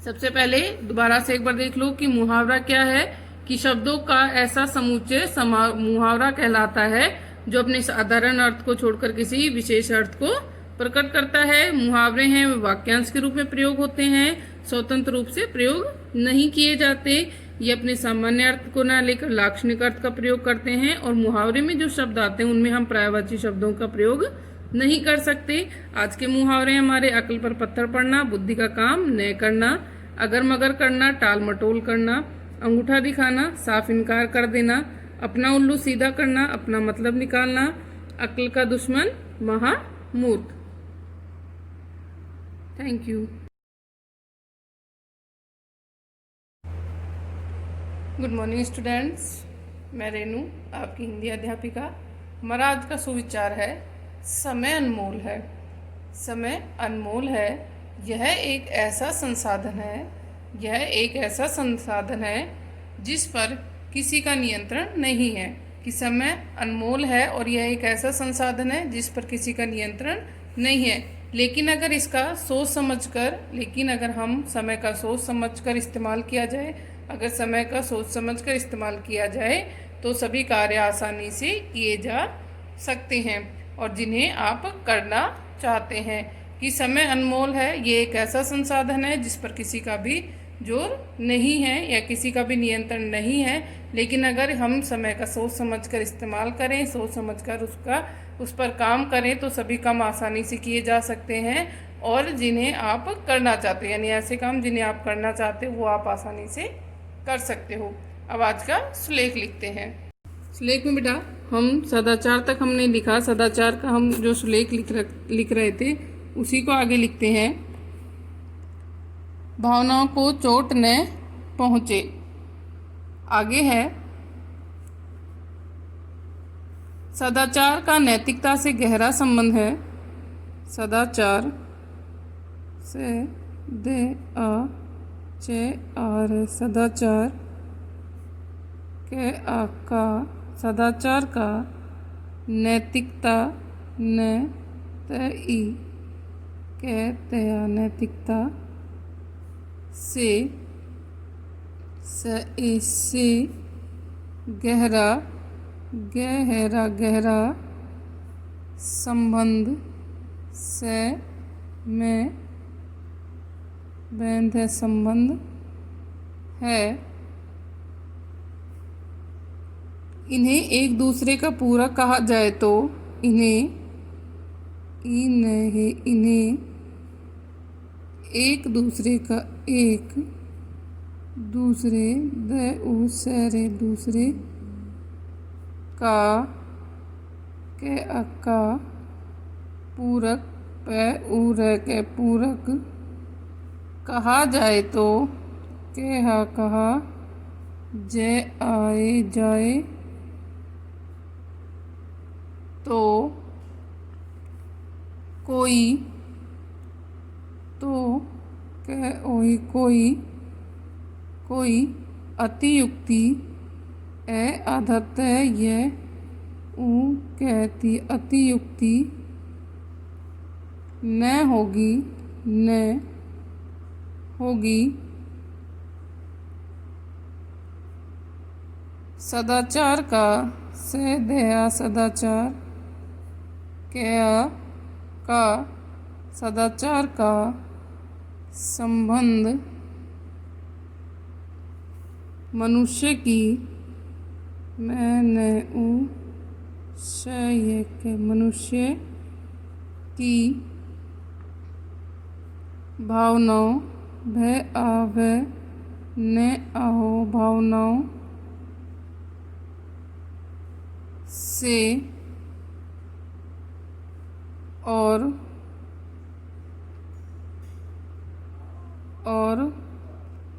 सबसे पहले दोबारा से एक बार देख लो कि मुहावरा क्या है। कि शब्दों का ऐसा समुच्चय मुहावरा कहलाता है जो अपने साधारण अर्थ को छोड़कर किसी विशेष अर्थ को प्रकट करता है। मुहावरे हैं वे वाक्यांश के रूप में प्रयोग होते हैं, स्वतंत्र रूप से प्रयोग नहीं किए जाते। ये अपने सामान्य अर्थ को न लेकर लाक्षणिक अर्थ का प्रयोग करते हैं, और मुहावरे में जो शब्द आते हैं उनमें हम पर्यायवाची शब्दों का प्रयोग नहीं कर सकते। आज के मुहावरे हमारे अक्ल पर पत्थर पड़ना, बुद्धि का काम न करना, अगर मगर करना, टाल मटोल करना, अंगूठा दिखाना, साफ इनकार कर देना, अपना उल्लू सीधा करना, अपना मतलब निकालना, अक्ल का दुश्मन महामूर्ख। Thank you. Good morning students, मैं रेनू आपकी हिंदी अध्यापिका। हमारा आज का सुविचार है समय अनमोल है। समय अनमोल है। यह एक ऐसा संसाधन है जिस पर किसी का नियंत्रण नहीं है। कि समय अनमोल है और यह एक ऐसा संसाधन है जिस पर किसी का नियंत्रण नहीं है। लेकिन अगर हम समय का सोच समझकर इस्तेमाल किया जाए, अगर समय का सोच समझकर इस्तेमाल किया जाए तो सभी कार्य आसानी से किए जा सकते हैं और जिन्हें आप करना चाहते हैं। कि समय अनमोल है, ये एक ऐसा संसाधन है जिस पर किसी का भी जोर नहीं है या किसी का भी नियंत्रण नहीं है। लेकिन अगर हम समय का सोच समझकर इस्तेमाल करें, सोच समझकर उस पर काम करें तो सभी काम आसानी से किए जा सकते हैं, और जिन्हें आप करना चाहते हो, यानी ऐसे काम जिन्हें आप करना चाहते हो वो आप आसानी से कर सकते हो। अब आज का सुलेख लिखते हैं। सुलेख में बेटा हम सदाचार तक हमने लिखा। सदाचार का हम जो सुलेख लिख रहे थे उसी को आगे लिखते हैं। भावनाओं को चोट न पहुँचे। आगे है सदाचार का नैतिकता से गहरा संबंध है। सदाचार से दे आ चे आर सदाचार के का सदाचार का नैतिकता ने तई के तया नैतिकता से से गहरा संबंध से में बैंध संबंध है। इन्हें एक दूसरे का पूरक कहा जाए तो इन्हें एक दूसरे का एक दूसरे दूसरे दूसरे का के का पूरक के पूरक कहा जाए तो के कहा जे आए जाए तो कोई तो के ओई कोई अतियुक्ति आदत ये कहती अतियुक्ति न होगी सदाचार का से दया सदाचार क्या का सदाचार का संबंध मनुष्य की मनुष्य की भावनाओं भय आवे न आओ भावनाओं से और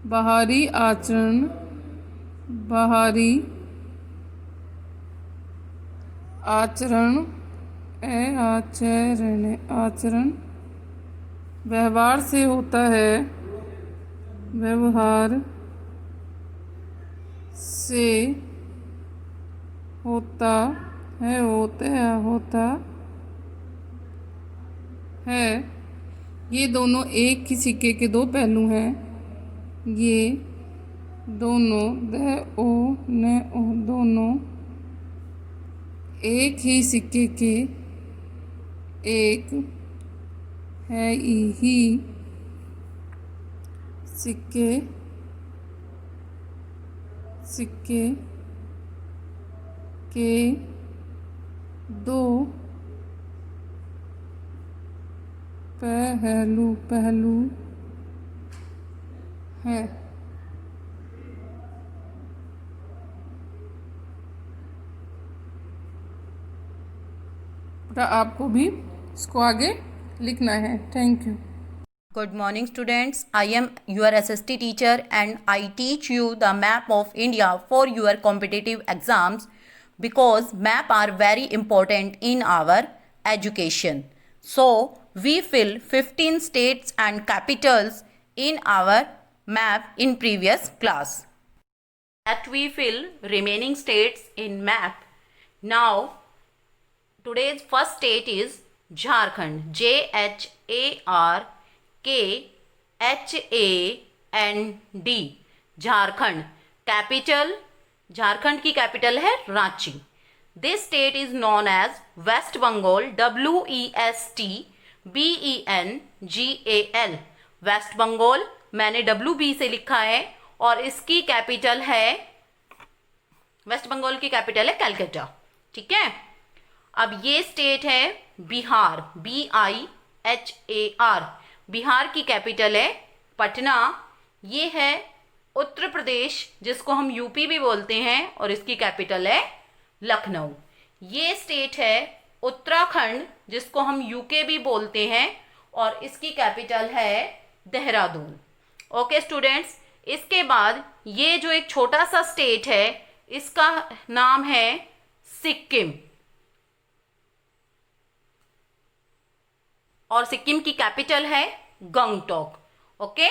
बाहरी आचरण व्यवहार से होता है। व्यवहार से होता है। ये दोनों एक ही सिक्के के दो पहलू हैं। ये दोनों दोनों एक ही सिक्के के एक है ही सिक्के के दो पहलू हैं। आपको भी इसको आगे लिखना है। Thank you. Good morning students, I am your SST teacher and I teach you the map of India for your competitive exams because map are very important in our education. So we fill 15 states and capitals in our map in previous class. That we fill remaining states in map. Now today's first state is Jharkhand. JHARKHAND. Jharkhand. Capital. Jharkhand की capital है Ranchi. This state is known as West Bengal. WESTBENGAL. West Bengal. मैंने WB से लिखा है और इसकी capital है waste Bengal की कैपिटल है कलकत्ता. ठीक है. अब ये स्टेट है बिहार. BIHAR. बिहार की कैपिटल है पटना. ये है उत्तर प्रदेश जिसको हम यूपी भी बोलते हैं और इसकी कैपिटल है लखनऊ. ये स्टेट है उत्तराखंड जिसको हम यूके भी बोलते हैं और इसकी कैपिटल है देहरादून. Okay students. इसके बाद ये जो एक छोटा सा स्टेट है इसका नाम है सिक्किम. और सिक्किम की कैपिटल है गंगटोक। ओके,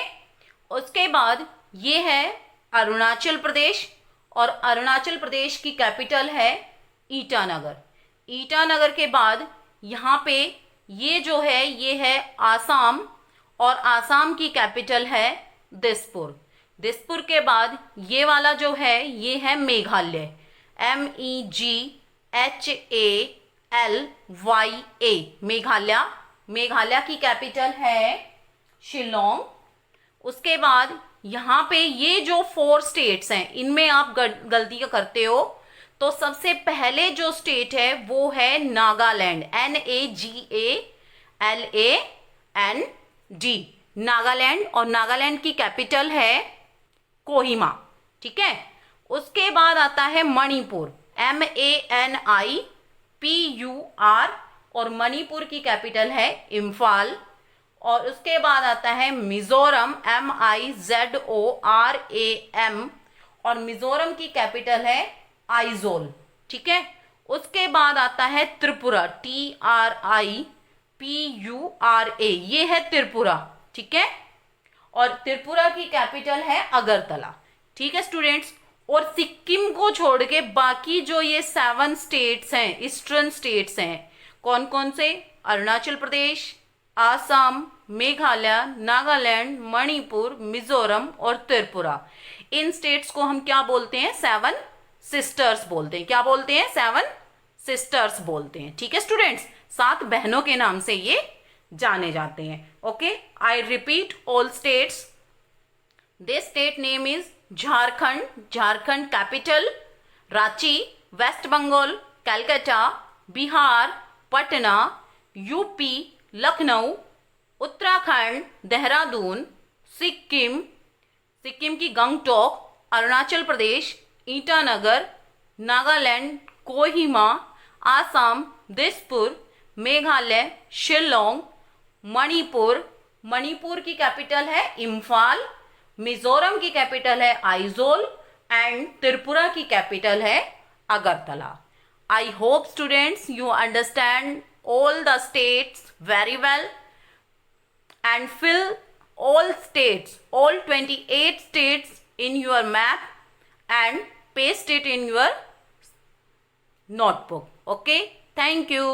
उसके बाद ये है अरुणाचल प्रदेश और अरुणाचल प्रदेश की कैपिटल है ईटानगर। ईटानगर के बाद यहाँ पे ये जो है ये है आसाम और आसाम की कैपिटल है दिसपुर। दिसपुर के बाद ये वाला जो है ये है मेघालय, MEGHALYA, मेघालय। मेघालय की कैपिटल है शिलोंग। उसके बाद यहाँ पे ये जो 4 स्टेट्स हैं इनमें आप गलती करते हो, तो सबसे पहले जो स्टेट है वो है नागालैंड, NAGALAND, नागालैंड, और नागालैंड की कैपिटल है कोहिमा। ठीक है, उसके बाद आता है मणिपुर, MANIPUR, और मणिपुर की कैपिटल है इम्फाल। और उसके बाद आता है मिजोरम, MIZORAM, और मिजोरम की कैपिटल है आइजोल। ठीक है, उसके बाद आता है त्रिपुरा, TRIPURA, ये है त्रिपुरा। ठीक है, और त्रिपुरा की कैपिटल है अगरतला। ठीक है स्टूडेंट्स, और सिक्किम को छोड़ के बाकी जो ये 7 स्टेट्स हैं, ईस्टर्न स्टेट्स हैं, कौन कौन से? अरुणाचल प्रदेश, आसाम, मेघालय, नागालैंड, मणिपुर, मिजोरम और त्रिपुरा, इन स्टेट्स को हम क्या बोलते हैं? 7 सिस्टर्स बोलते हैं। क्या बोलते हैं? 7 सिस्टर्स बोलते हैं। ठीक है स्टूडेंट्स, 7 बहनों के नाम से ये जाने जाते हैं। Okay, I repeat all states. This state name is Jharkhand, Jharkhand capital Ranchi, West Bengal Calcutta, Bihar Patna, UP Lucknow, Uttarakhand Dehradun, Sikkim, Sikkim की गंगटोक, अरुणाचल प्रदेश ईटानगर, नागालैंड कोहिमा, आसाम दिसपुर, मेघालय शिलोंग, मणिपुर, मणिपुर की कैपिटल है इम्फाल, मिजोरम की कैपिटल है आइजोल, एंड त्रिपुरा की कैपिटल है Agartala. I hope students you understand all the states very well and fill all states, all 28 states in your map and paste it in your notebook. Okay, thank you.